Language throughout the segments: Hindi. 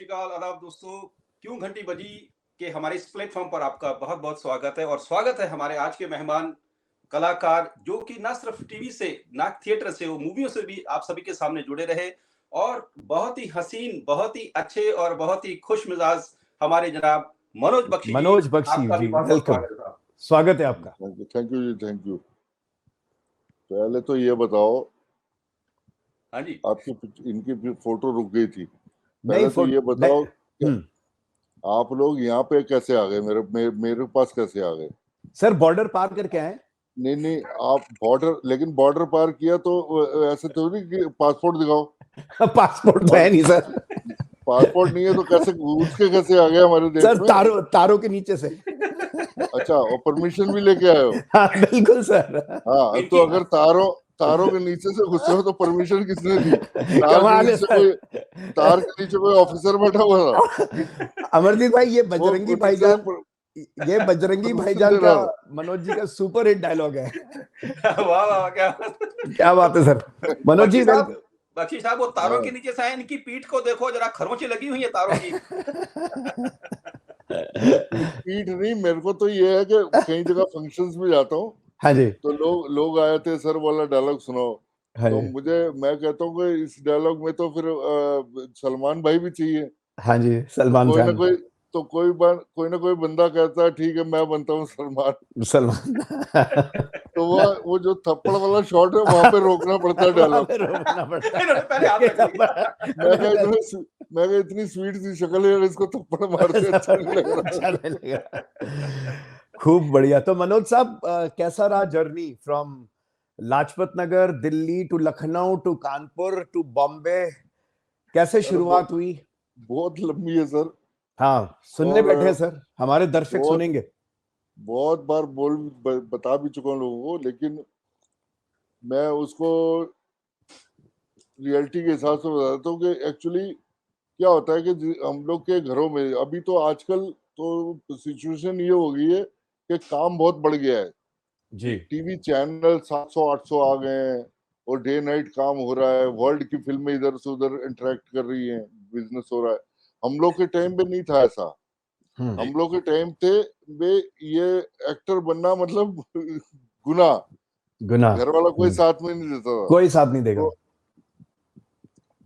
श्री अकाल, आदाब दोस्तों। क्यों घंटी बजी के हमारे इस प्लेटफ़ॉर्म पर आपका बहुत-बहुत स्वागत है और स्वागत है हमारे आज के मेहमान कलाकार जो कि ना सिर्फ़ टीवी से, ना थिएटर से, वो मूवियों से भी आप सभी के सामने जुड़े रहे और बहुत ही हसीन, बहुत ही अच्छे और बहुत ही खुशमिज़ाज हमारे जनाब मनोज बख्शी जी, मनोज बख्शी आपका भी जी, बहुत-बहुत वेलकम। स्वागत है साहब। स्वागत है आपका। Thank you ji, thank you. पहले तो ये बताओ, हाँ जी। आपकी इनकी फोटो रुक गई थी। नहीं पहले तो ये बताओ कि हम्म, आप लोग यहाँ पे कैसे आ गए, मेरे पास कैसे आ गए? सर बॉर्डर पार करके आए। नहीं नहीं, आप लेकिन बॉर्डर पार किया तो ऐसे तो नहीं कि पासपोर्ट दिखाओ। पासपोर्ट तो है नहीं सर। पासपोर्ट नहीं है तो कैसे घुस के कैसे आ गए हमारे देश सर में? तारों के नीचे से। अच्छा, और परमिशन भी लेके आए हो? हाँ बिल्कुल सर। हाँ, तो अगर तारों के नीचे से घुसे हो तो परमिशन किसने दी? कमाल है सर। तार के नीचे कोई ऑफिसर बैठा हुआ था? अमरजीत भाई, ये वो बजरंगी खुद से भाईजान दे का रहा हो। मनोज जी का सुपर हिट डायलॉग है। वाह, वाह! क्या बात है सर। मनोज जी बख्शी साहब वो तारों के नीचे से आए, इनकी पीठ को देखो जरा, खरोंचें लगी हुई है तारों की। पीठ नहीं, मेरे को तो ये है कि कई जगह फंक्शंस में जाता हूँ हाँ जी, तो लोग आए थे, सर वाला डायलॉग सुनाओ। हाँ तो जी, मैं कहता हूँ कि इस डायलॉग में तो फिर सलमान भाई भी चाहिए। हाँ जी, तो सलमान खान। कोई ना कोई बंदा कहता है ठीक है मैं बनता हूँ सलमान। सलमान। तो वो जो थप्पड़ वाला शॉट है वहां पे रोकना पड़ता है वहाँ डायलॉग। पे रोकना पड़ता इन्होंने पहले हाथ रख लिया। मैं कहा इतनी स्वीट सी शक्ल है, इसको थप्पड़ मारते अच्छा नहीं लग रहा। अच्छा नहीं लगा। खूब बढ़िया। तो मनोज साहब, कैसा रहा journey from Lajpat Nagar, Delhi to Lucknow to Kanpur to Bombay? कैसे सर शुरुआत हुई? बहुत लंबी है सर, हाँ, सुनने और बैठे हैं सर, हमारे दर्शक बहुत सुनेंगे। बहुत बार बता भी चुका हूँ लोगों को, लेकिन मैं उसको रियलिटी के हिसाब से बताता हूँ कि एक्चुअली क्या होता है कि हम लोग के घरों में अभी तो आजकल तो सिचुएशन ये हो गई है कि काम बहुत बढ़ गया है। जी, टीवी चैनल 700-800 आ गए हैं और डे नाइट काम हो रहा है, वर्ल्ड की फिल्में इधर से उधर इंटरेक्ट कर रही हैं, बिजनेस हो रहा है। हम लोग के टाइम पे नहीं था ऐसा। हम लोग के टाइम थे वे ये एक्टर बनना मतलब गुनाह। घर वाला कोई साथ में नहीं देता था। कोई साथ नहीं देगा। तो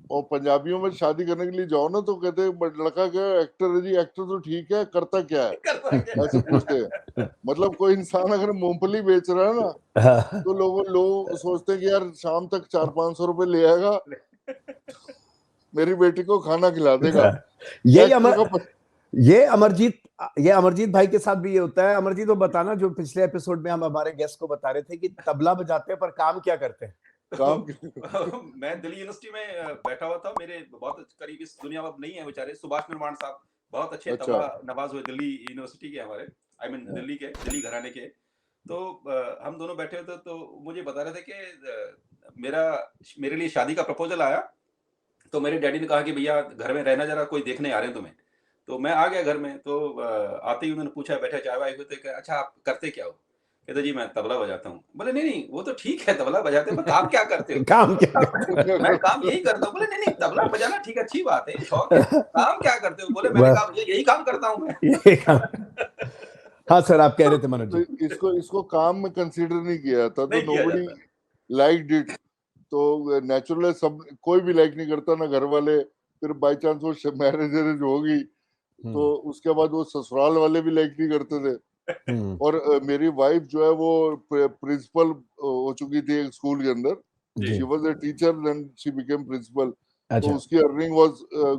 और पंजाबियों में शादी करने के लिए जाओ ना तो कहते हैं लड़का क्या एक्टर है जी, एक्टर तो ठीक है, करता क्या है, ऐसे पूछते हैं। मतलब कोई इंसान अगर मूंगफली बेच रहा है ना तो लोग सोचते हैं कि यार शाम तक 400-500 रुपए ले आएगा, मेरी बेटी को खाना खिला देगा। यही एक्टर का ये अमरजीत भाई के साथ भी ये होता है। अमरजीत, वो बताना, जो पिछले एपिसोड में हम हमारे गेस्ट को बता रहे थे कि तबला बजाते हैं पर काम क्या करते हैं? काम मैं दिल्ली यूनिवर्सिटी में बैठा हुआ था, मेरे बहुत करीब इस दुनिया में अब नहीं है बेचारे, सुभाष निर्माण साहब बहुत अच्छे अच्छा। तबला नवाज हुए दिल्ली यूनिवर्सिटी के, हमारे आई मीन दिल्ली घराने के। तो हम दोनों बैठे हुए थे तो मुझे बता रहे थे कि मेरे लिए शादी का प्रपोजल आया। तो मेरे डैडी ने कहा कि भैया घर में रहना, जरा कोई देखने आ रहे हैं तुम्हें। तो मैं आ गया घर में, तो आते ही उन्होंने पूछा, बैठे चाय वाय हुए थे, कि अच्छा आप करते क्या हो? कहते जी मैं तबला बजाता हूँ। बोले नहीं नहीं वो तो ठीक है तबला बजाते, पर काम क्या करते हो? काम क्या करते मैं काम यही करता हूँ। बोले नहीं नहीं तबला बजाना ठीक है, अच्छी बात है, ये शौक है, काम क्या करते हो? बोले मैंने कहा यही काम करता हूँ मैं। ये काम। हाँ सर, आप कह रहे थे मनोज जी। तो इसको काम में कंसीडर नहीं किया जाता, तो नहीं किया नोबडी जाता। Like it. तो नेचुरल है, सब कोई भी लाइक नहीं करता ना घर वाले। फिर बाय चांस वो मैरिज होगी तो उसके बाद वो ससुराल वाले भी लाइक नहीं करते थे। और मेरी वाइफ जो है वो प्रिंसिपल हो चुकी थी एक स्कूल के अंदर। She was a teacher then she became principal. तो उसकी अर्निंग वाज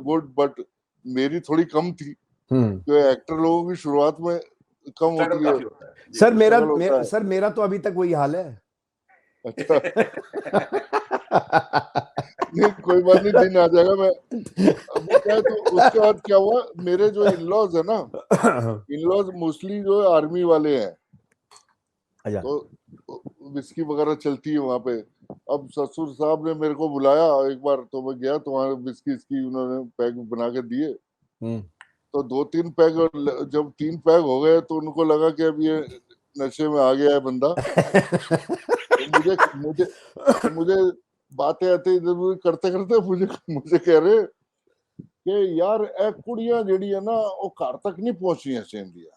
गुड, बट मेरी थोड़ी कम थी। तो एक्टर लोगों की शुरुआत में कम होती है। सर मेरा तो अभी तक वही हाल है। अच्छा। नहीं कोई बात नहीं, दिन आ जाएगा। मैं वो क्या है, तो उसके बाद क्या हुआ, मेरे जो इन-लॉज है ना, इन-लॉज मोस्टली जो है आर्मी वाले हैं, तो विस्की वगैरह चलती है वहां पे। अब ससुर साहब ने मेरे को बुलाया एक बार, तो मैं गया तो वहां विस्की उन्होंने पैक बना के दिए। तो 2-3 पैग, जब 3 पैग हो गए तो उनको लगा कि अब ये नशे में आ गया है बंदा। तो मुझे बातें आते इधर करते करते मुझे कह रहे कि यार ए कुड़ियां जेड़ी है ना वो घर तक नहीं पहुंची चाहिए।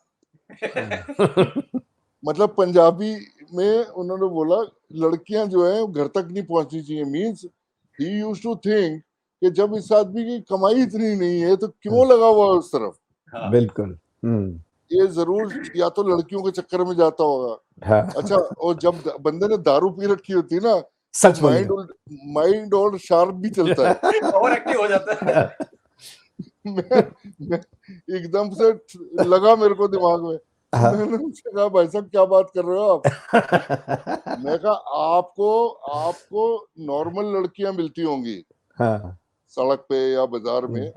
मतलब पंजाबी में उन्होंने बोला लड़कियां जो है घर तक नहीं पहुंचनी चाहिए। Means he used to think कि जब इस आदमी की कमाई इतनी नहीं है तो क्यों लगा हुआ है उस तरफ। हाँ बिल्कुल। ये जरूर या तो लड़कियों के चक्कर में जाता होगा। हाँ, अच्छा, और जब बंदे ने दारू पी रखी होती है ना तो सच बोलिए। माइंड और शार्प भी चलता है। ओवर एक्टिव हो जाता है। मैं एकदम से लगा मेरे को दिमाग में। हाँ। मैंने उनसे कहा भाई साहब क्या बात कर रहे हो आप। मैं कहा आपको नॉर्मल लड़कियां मिलती होंगी हाँ, सड़क पे या बाजार में।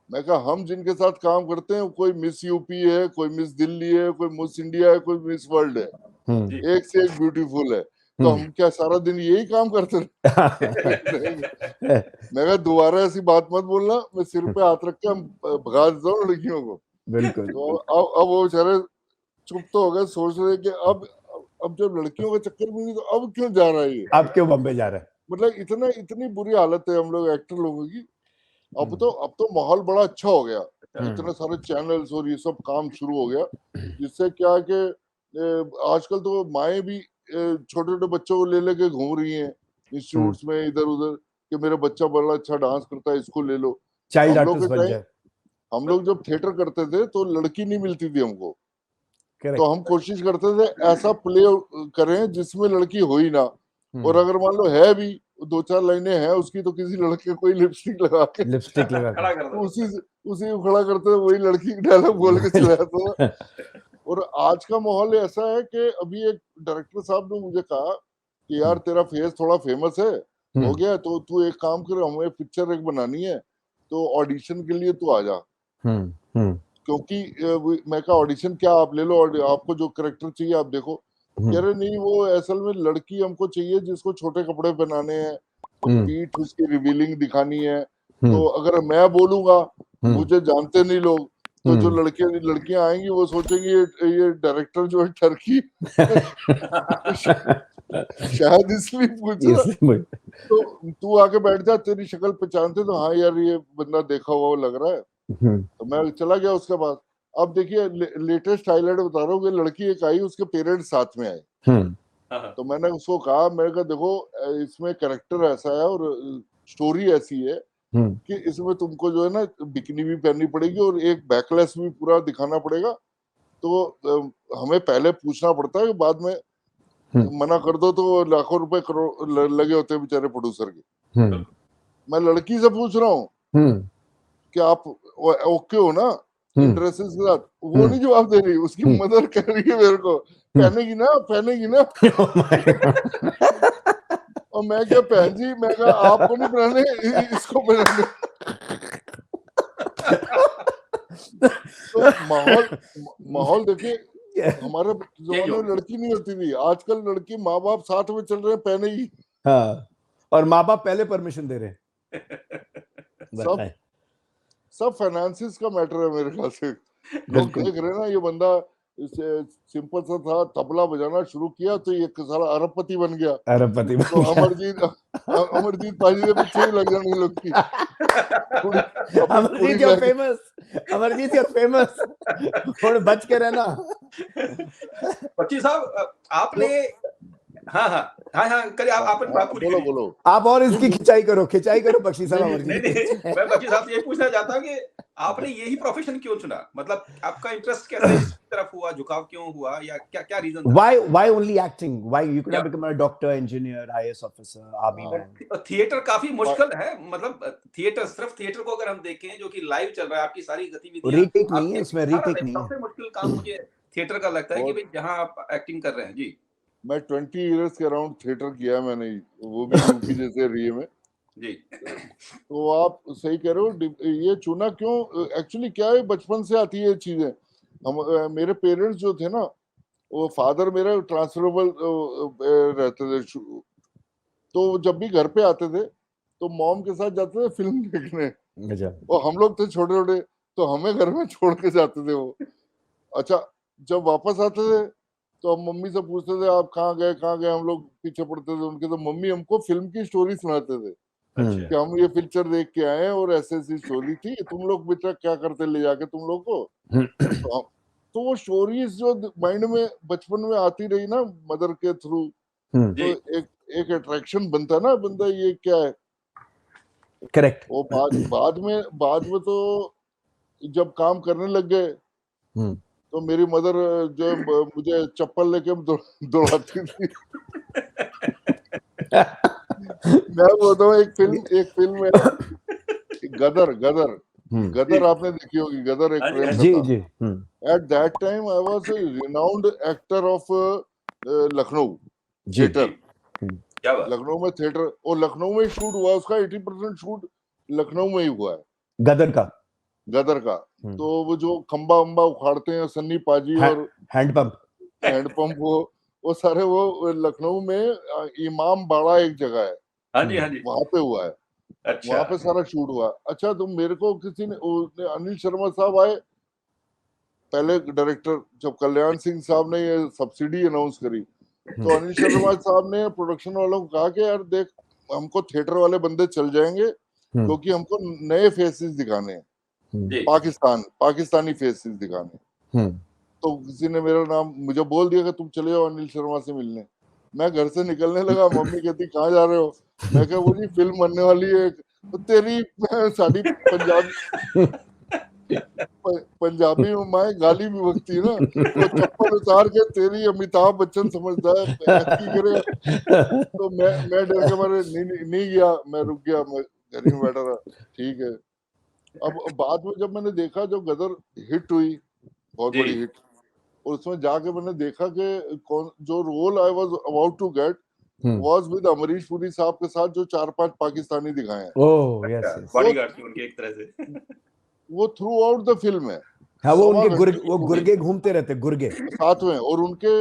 मैं कहा हम जिनके साथ काम करते हैं कोई मिस यूपी है, कोई मिस दिल्ली है, कोई मिस इंडिया है, कोई मिस वर्ल्ड है, हम्म, जी एक से एक ब्यूटीफुल है। तो हम क्या सारा दिन यही काम करते रहे? मैं कहा दोबारा ऐसी बात मत बोलना, मैं सिर पे हाथ रख के हम भगा देता हूँ लड़कियों को। बिल्कुल। तो अब वो बेचारे चुप तो हो गए, सोच रहे कि अब जब लड़कियों के चक्कर में नहीं तो अब क्यों जा रहा है ये। आप क्यों बॉम्बे जा रहे हैं? मतलब इतनी बुरी हालत है हम लोग एक्टर लोगों की। अब तो माहौल बड़ा अच्छा हो गया, इतने सारे चैनल्स और ये सब काम शुरू हो गया, जिससे क्या है कि आजकल तो माएँ भी छोटे छोटे बच्चों को ले लेके घूम रही हैं इंस्टीट्यूट्स में इधर उधर कि मेरा बच्चा बड़ा अच्छा डांस करता है, इसको ले लो। चाइल्ड हम लोग आर्टिस्ट के बन टाइम जाए। हम लोग जब थिएटर करते थे तो लड़की नहीं मिलती थी हमको, तो करेक्ट। हम कोशिश करते थे ऐसा प्ले करें जिसमें लड़की हो ही ना। और अगर मान लो है भी, दो चार लाइनें हैं उसकी, तो किसी लड़के को लिपस्टिक लगा के लिपस्टिक लगा खड़ा कर दो। उसी को खड़ा करते थे, वही लड़की डायलॉग बोल के चला जाता था। के। और आज का माहौल ऐसा है कि अभी एक डायरेक्टर साहब ने मुझे कहा कि यार तेरा फेस थोड़ा फेमस है, हो गया, तो तू एक काम कर, हमें पिक्चर एक बनानी है, तो ऑडिशन के लिए तू आ जा। क्योंकि मैं कहा ऑडिशन क्या, आप ले लो, और आपको जो करेक्टर चाहिए आप देखो। कह रहे नहीं, वो असल में लड़की हमको चाहिए जिसको छोटे कपड़े पहनाने हैं, पीठ उसकी रिवीलिंग दिखानी है। तो अगर मैं बोलूंगा, मुझे जानते नहीं लोग, तो जो लड़कियां आएंगी वो सोचेंगी ये डायरेक्टर जो है टर्की शायद इसलिए पूछ रहा। तो तू आके बैठ जा, तेरी शक्ल पहचानते तो हाँ यार ये बंदा देखा हुआ लग रहा है। तो मैं चला गया उसके पास। अब देखिए लेटेस्ट हाईलाइट बता रहा हूँ कि लड़की एक आई, उसके पेरेंट्स साथ में आए। तो मैंने उसको कहा, मैंने कहा देखो इसमें कैरेक्टर ऐसा है और स्टोरी ऐसी है कि इसमें तुमको जो है ना बिकनी भी पहननी पड़ेगी और एक बैकलेस भी पूरा दिखाना पड़ेगा। तो हमें पहले पूछना पड़ता है, बाद में मना कर दो तो लाखों रुपए करोड़ लगे होते हैं बेचारे प्रोड्यूसर के। मैं लड़की से पूछ रहा हूँ कि आप ओके हो ना इन ड्रेसेस के साथ, वो नहीं जवाब दे रही, उसकी मदर कह रही है मेरे को पहनेगी ना, पहनेगी ना। और मैं क्या बहन जी, मैं कहा आपको नहीं पहनाने, इसको पहनाने। तो माहौल देखिए, हमारे जमाने में लड़की नहीं होती थी, आजकल लड़की माँ बाप साथ में चल रहे हैं पहनेगी। हाँ, और माँ बाप पहले परमिशन दे रहे हैं। सब फाइनेंसिस का मैटर है मेरे ख्याल से। लोग देख रहे हैं ना, ये बंदा सिंपल सा था, तबला बजाना शुरू किया तो ये सारा अरबपति बन गया। अरबपति बन तो गया। अमरजीत पाजी के पीछे ही लग जाने लोग की। Amarjeet you're famous, Amarjeet you're famous, थोड़े बच के रहना। बच्ची साहब आपने हाँ करिए, आप बोलो आप और इसकी खिंचाई करो बख्शी साहब। नहीं, मैं बख्शी साहब से ये पूछना चाहता हूँ कि आपने यही प्रोफेशन क्यों चुना, मतलब आपका इंटरेस्ट कैसे इस तरफ हुआ, झुकाव क्यों हुआ, या क्या रीजन था? Why only acting? Why you could have become a doctor, engineer, IAS officer, army man? Theatre काफी मुश्किल है, मतलब थिएटर, सिर्फ थिएटर को अगर हम देखें जो कि लाइव चल रहा है, आपकी सारी गतिविधियां, रीटेक नहीं है इसमें, रीटेक नहीं है। सबसे मुश्किल काम मुझे थिएटर का लगता है कि भाई जहां आप एक्टिंग कर रहे हैं। जी, मैं 20 इयर्स के अराउंड थिएटर किया है मैंने, वो भी यूपी जैसे एरिया में। जी, तो आप सही कह रहे हो। ये चुना क्यों, एक्चुअली क्या है, बचपन से आती है चीजें। हम मेरे पेरेंट्स जो थे ना, वो फादर मेरा ट्रांसफरेबल रहते थे, तो जब भी घर पे आते थे तो मॉम के साथ जाते थे फिल्म देखने, और हम लोग थे छोटे छोटे, तो हमें घर में छोड़ के जाते थे वो। अच्छा, जब वापस आते थे तो हम मम्मी से पूछते थे आप कहाँ गए, हम लोग पीछे पड़ते थे उनके, तो मम्मी हमको फिल्म की स्टोरी सुनाते थे अच्छा कि हम ये पिक्चर देख के आए हैं और ऐसी ऐसी स्टोरी थी, तुम लोग बेटा क्या करते ले जाके तुम लोग को। तो वो स्टोरीज जो माइंड में बचपन में आती रही ना मदर के थ्रू, तो जी एक अट्रैक्शन बनता ना, बंदा ये क्या है। करेक्ट। वो बाद में तो जब काम करने लग गए तो मेरी मदर जो है मुझे चप्पल लेके दौड़ाती थी। मैं बोलता हूँ एक फिल्म है गदर गदर गदर, आपने देखी होगी, गदर एक हाँ जी, प्रेम हाँ जी कथा। जी। At that time I was a renowned actor of Lucknow जी। थिएटर। क्या बात। लखनऊ में थिएटर, और लखनऊ में शूट हुआ, उसका 80% शूट लखनऊ में ही हुआ है, गदर का गदर का। तो वो जो खंबा वंबा उखाड़ते हैं सन्नी पाजी और हैंडपंप। हैंडपंप, वो सारे वो लखनऊ में इमाम बाड़ा एक जगह है, हाँ जी, हाँ जी। वहां पे हुआ है, अच्छा वहां पे सारा शूट हुआ। अच्छा, तो मेरे को किसी ने अनिल शर्मा साहब आए पहले डायरेक्टर, जब कल्याण सिंह साहब ने ये सब्सिडी अनाउंस करी, तो अनिल शर्मा साहब ने प्रोडक्शन वालों को कहा कि यार देख, हमको थिएटर वाले बंदे चल जाएंगे क्योंकि हमको नए फेसेस दिखाने हैं, जी पाकिस्तानी फेसेस दिखाने। तो किसी ने मेरा नाम मुझे बोल दिया कि तुम चले जाओ अनिल शर्मा से मिलने। मैं घर से निकलने लगा, मम्मी कहती कहाँ जा रहे हो, मैं कहा वो जी फिल्म बनने वाली है। तो तेरी साड़ी पंजाबी में माए गाली भी बकती है ना, तो चप्पल उतार के तेरी अमिताभ बच्चन समझता है ऐसी करेगा। तो मैं डर के मारे नहीं गया, मैं रुक गया, मैं घर ही में बैठा रहा। ठीक है। अब बाद में जब मैंने देखा, जो गदर हिट हुई, बहुत जी बड़ी हिट, और उसमें जाके मैंने देखा कि कौन जो role I was about to get was with Amrish Puri साहब के साथ, जो 4-5 पाकिस्तानी दिखाए हैं। Oh yes yes. बॉडीगार्ड थी उनकी एक तरह से। वो थ्रू आउट द फिल्म है। हाँ, वो सवा उनके घंटे की वो मूवी गुर्गे घूमते रहते, गुर्गे। साथ में, और उनके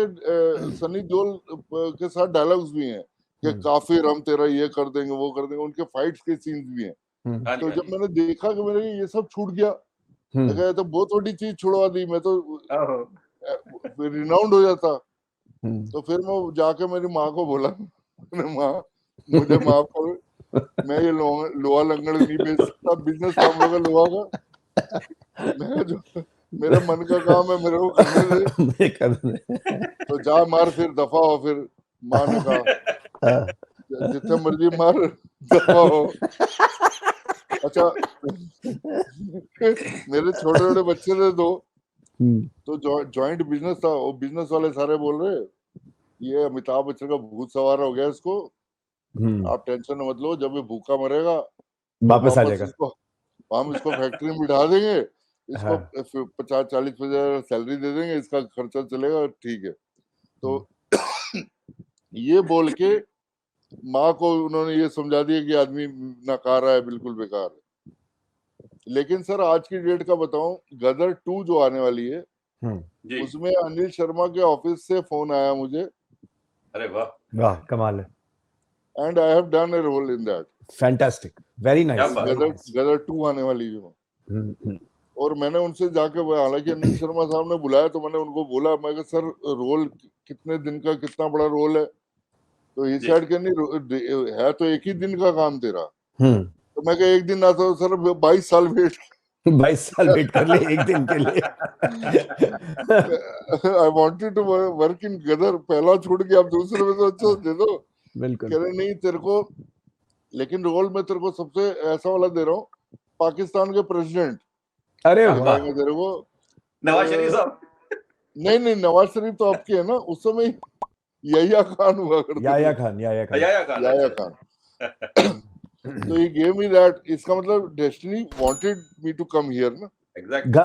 सनी देओल के साथ डायलॉग्स भी हैं कि काफिर हम तेरा ये कर देंगे वो कर देंगे, उनके फाइट्स के सीन्स भी हैं। हाँ जी, तो हाँ जब जी। मैंने देखा कि मेरे ये सब छूट गया, मैं कहा, ये तो बहुत बड़ी चीज छुड़वा दी, मैं तो ओहो, रिनाउंड हो जाता। तो फिर मैं जाके मेरी माँ को बोला, माँ मुझे माफ करो, मैं ये लोहा लंगड़ नहीं बेच सकता, बिजनेस काम होगा लोहा का, मैं जो मेरे मन का काम है मेरे को करने दे। तो जा मार, फिर दफा हो। फिर माँ ने कहा जितने मर्जी मार, दफा हो। अच्छा, मेरे छोटे छोटे बच्चे थे दो, तो जॉइंट बिजनेस था, वो बिजनेस वाले सारे बोल रहे ये अमिताभ बच्चन का भूत सवार हो गया इसको, आप टेंशन मत लो, जब ये भूखा मरेगा तो वापस आ वापस जाएगा। इसको हम इसको फैक्ट्री में बिठा देंगे, इसको हाँ। 50-40 हजार सैलरी दे देंगे, इसका खर्चा चलेगा, ठीक है। तो ये बोल के माँ को उन्होंने ये समझा दिया कि आदमी नकारा है, बिल्कुल बेकार है। लेकिन सर आज की डेट का बताऊं, गदर 2 जो आने वाली है, जी उसमें अनिल शर्मा के ऑफिस से फोन आया मुझे, अरे वाह, वाह कमाल है। And I have done a role in that. Fantastic, very क्या नाइस। बात है। गदर 2 आने वाली है। और मैंने उनसे जाके, हालांकि अनिल शर्मा साहब ने बुलाया, तो मैंने उनको बोला, मैं कहा सर रोल कितने दिन का, कितना बड़ा रोल है। तो ही जी सेड कि नहीं है तो एक ही दिन का काम तेरा। तो मैं कहा एक दिन ना, तो सर 22 साल वेट 22 साल वेट कर ले एक दिन के लिए। I wanted to work in Gadar, पहला छूट गया, अब दूसरे में तो अच्छा दे दो। बिल्कुल। कह रहे नहीं तेरे को, लेकिन रोल में तेरे को सबसे ऐसा वाला दे रहा हूँ, पाकिस्तान के प्रेसिडेंट अरे वाह। दिखाएंगे तेरे को। नवाज शरीफ साहब। नहीं, नवाज शरीफ तो आपके है ना, उस समय याया खान हुआ करते याया थे। खान, याया खान। याया खान, याया अच्छा। खान। तो ही गेव मी दैट, इसका मतलब destiny wanted me to come here ना। एग्जैक्टली।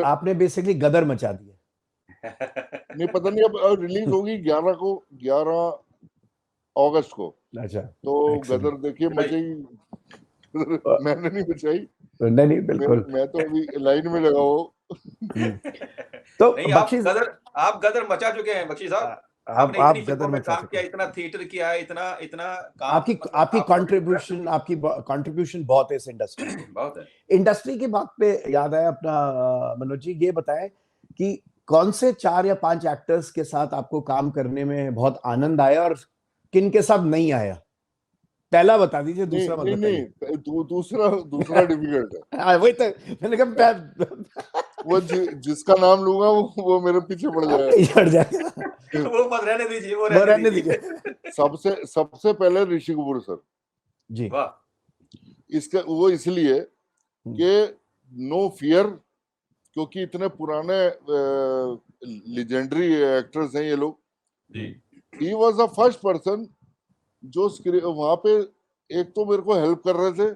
आपने बेसिकली गदर मचा दी है। नहीं पता नहीं, अब रिलीज होगी 11 अगस्त को। अच्छा, तो excellent. गदर देखिए मचाई, मैंने नहीं बचाई, नहीं बिल्कुल। मैं तो अभी लाइन में लगा हूँ। तो नहीं, बख्शी, आप गदर मचा चुके हैं बख्शी साहब। आपने आप इतनी गदर फिल्मों में मचा काम चुके किया, हैं। इतना थिएटर किया है, इतना इतना काम, आपकी मतलब आपकी आपका कंट्रीब्यूशन आपकी कंट्रीब्यूशन बहुत है इस इंडस्ट्री में। बहुत है। इंडस्ट्री की बात पे याद आया अपना, मनोज जी ये बताएं कि कौन से 4 या 5 एक्टर्स के साथ आपको काम करने में बहुत आनंद आया और किन के साथ नहीं आया? पहला बता दीजिए, नहीं दूसरा मत नहीं बताइए। नहीं, दूसरा डिफिकल्ट है। हाँ, वही तो मैंने कहा वो जिसका नाम लूंगा वो मेरे पीछे पड़ जाएगा। हट जाएगा। वो मत रहने दीजिए, वो वो रहने रहने दीजिए। दीजिए। सबसे पहले ऋषि कपूर सर। जी। वाह, इसका वो इसलिए कि नो फियर, क्योंकि इतने पुराने लेजेंडरी एक्टर्स हैं ये लोग। जी, he was the first person जो वहां पे एक तो मेरे को हेल्प कर रहे थे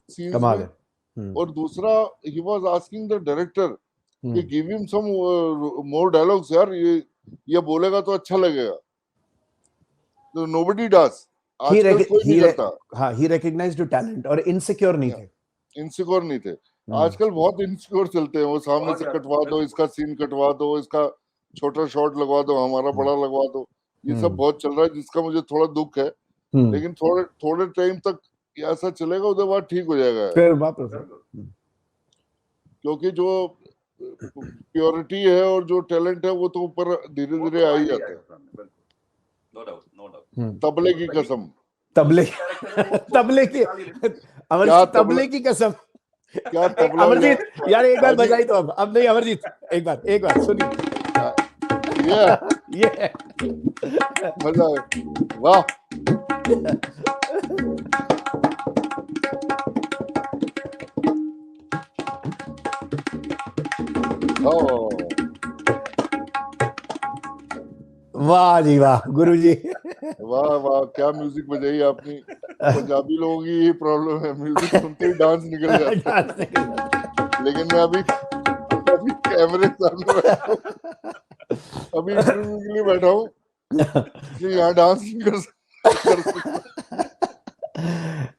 सीन्स कमाल में, है। और दूसरा he was asking the director कि हम्म। गिव हिम सम मोर डायलॉग्स यार, ये बोलेगा तो अच्छा लगेगा। तो नोबडी डज, He आजकल rec- कोई he नहीं re- करता। हाँ, he recognized your talent और इनसिक्योर नहीं थे। इनसिक्योर नहीं थे। आजकल बहुत इनसिक्योर चलते हैं, वो सामने बहुत से ज्यादा, कटवा दो, बिल्कुल। इसका सीन कटवा दो, इसका छोटा शॉट लगवा दो, हमारा बड़ा लगवा दो। ये सब बहुत चल रहा है, जिसका मुझे थोड़ा दुख है। लेकिन थोड़े टाइम तक ऐसा चलेगा, उसके बाद ठीक हो जाएगा। फिर वापस। क्योंकि जो प्योरिटी है और जो टैलेंट है वो तो ऊपर धीरे धीरे आ ही जाता है। No doubt, no doubt. तबले की कसम, तबले तबले की अमरजीत, तबले की कसम। क्या तबला अमरजीत यार एक बार हाजी- बजाई तो अब नहीं अमरजीत, एक बार सुनिए। ये मजा है, वाह। ओ, वाह जी वाह गुरुजी। वाह वाह, क्या म्यूजिक बजाई आपने। पंजाबी लोगों की यही प्रॉब्लम है, म्यूजिक सुनते ही डांस निकल जाता है। लेकिन मैं अभी कैमरे सामने बैठा हूँ, अभी इंटरव्यू के लिए बैठा हूँ, इसलिए यहाँ डांस नहीं कर सकता।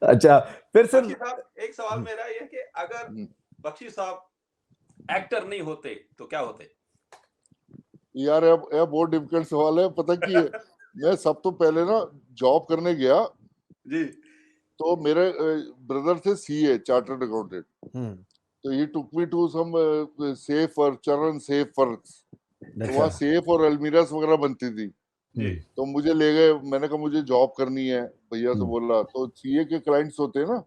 अच्छा, फिर सर बख्शी साहब, एक सवाल मेरा ये कि अगर बख्शी साहब एक्टर नहीं होते तो क्या होते? यार यह बहुत डिफिकल्ट सवाल है। पता की है, मैं सब तो पहले ना जॉब करने गया जी, तो मेरे ब्रदर थे सीए, चार्टर्ड अकाउंटेंट। तो ही टुक मी टू सम सेफ और चरण सेफ वर्क्स। तो वहाँ सेफ और अलमीरास वगैरह बनती थी। जी, तो मुझे ले गए, मैंने कहा मुझे जॉब करनी है, भैया से बोला। तो सीए के क्लाइंट्स होते हैं ना,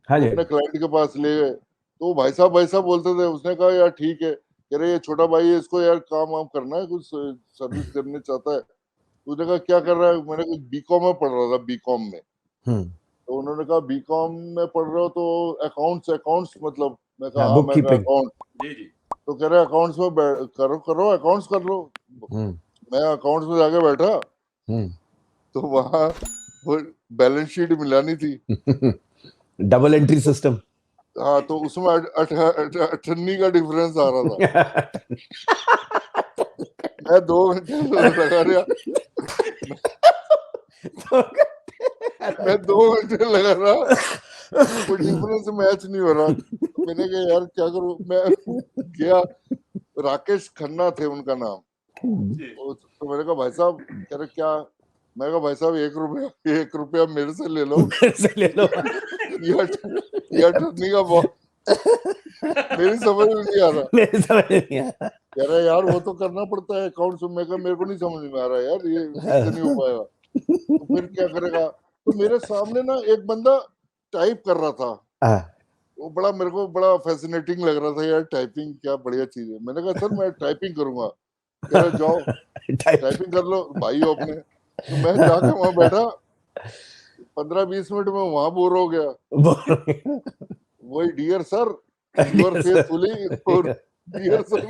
हाँ तो जी, अपने क्लाइंट के पास ले गए। तो भाई साहब बोलते थे। उसने कहा यार ठीक है, कह रहे ये छोटा भाई है, इसको यार काम वाम करना है, कुछ सर्विस करने चाहता है। उसने कहा क्या कर रहा है, मैंने कहा बीकॉम में पढ़ रहा था, बीकॉम में। तो उन्होंने कहा बीकॉम में पढ़ रहे हो तो अकाउंट्स मतलब, मैं कहा हाँ, मैं कहा अकाउंट। जी, जी, तो कह रहे अकाउंट्स में करो अकाउंट्स कर लो। मैं अकाउंट्स में जाके बैठा, तो वहां वो बैलेंस शीट मिलानी थी, डबल एंट्री सिस्टम। हाँ। तो उसमें 98 का डिफरेंस आ रहा था। मैं 2 घंटे लगा रहा, मैं 2 घंटे लगा रहा, वो डिफरेंस मैच नहीं हो रहा। मैंने कहा यार क्या करूं। मैं गया, राकेश खन्ना थे उनका नाम। जी, तो मैंने कहा भाई साहब, कह रहे क्या। मैं कहा भाई साहब 1 रुपया मेरे से ले लो, से ले लो। या ठन्नी का बहुत मेरी समझ में नहीं आ रहा। मेरे समझ नहीं आया। कह रहा है यार वो तो करना पड़ता है अकाउंट्स में। मैं कहा मेरे को नहीं समझ में आ रहा यार, ये इससे नहीं हो पाएगा। तो फिर क्या करेगा। तो मेरे सामने ना एक बंदा टाइप कर रहा था, वो बड़ा मेरे को बड़ा फैसिनेटिंग लग रहा था यार, टाइपिंग क्या बढ़िया चीज है। मैंने कहा सर मैं टाइपिंग करूंगा। कह रहे जाओ टाइपिंग कर लो भाई हो अपने। तो मैं जाके वहां बैठा, 15-20 मिनट में वहां बोर हो गया। वही डियर सर योर फेथफुली, और डियर सर।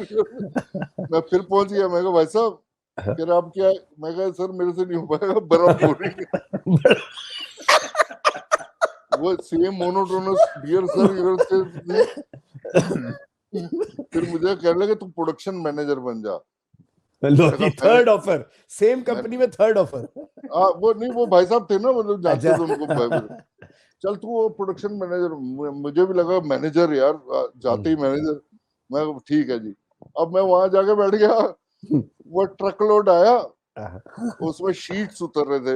मैं फिर पहुंच गया, मैं कहा भाई साहब, कह रहे आप क्या है? मैं कहा सर मेरे से नहीं हो पाएगा, बड़ा बोरिंग है। वो same monotonous dear sir your फिर मुझे कहने लगे तू प्रोडक्शन मैनेजर बन जा। थर्ड ऑफर, सेम कंपनी में थर्ड ऑफर। वो नहीं, वो भाई साहब थे ना, मतलब जानते अच्छा। थे उनको। चल तू वो प्रोडक्शन मैनेजर। मुझे भी लगा मैनेजर यार, जाते ही मैनेजर। मैं ठीक है जी। अब मैं वहां जाके बैठ गया, वो ट्रक लोड आया, उसमें शीट्स उतर रहे थे,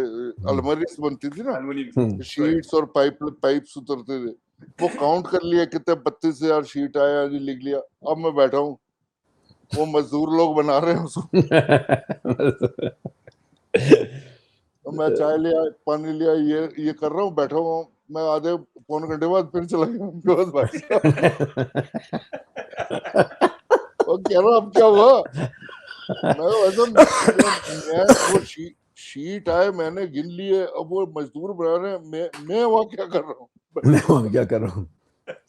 अलमारीज बनती थी ना, शीट्स और पाइप्स उतरते थे। वो काउंट कर लिया कितने, 32,000 शीट आया जी, लिख लिया। अब मैं बैठा हूँ, वो मजदूर लोग बना रहे हैं उसको। तो मैं चाय लिया, पानी लिया, ये कर रहा हूँ, बैठा हुआ हूँ। मैं आधे पौन घंटे बाद फिर चला गया उनके पास भाई साहब। वो कह रहा अब क्या हुआ? मैं वैसे मैं वो शीट आए, मैंने गिन लिए, अब वो मजदूर बना रहे हैं, मैं वहाँ क्या कर रहा हूँ? मैं क्या कर रहा हूँ?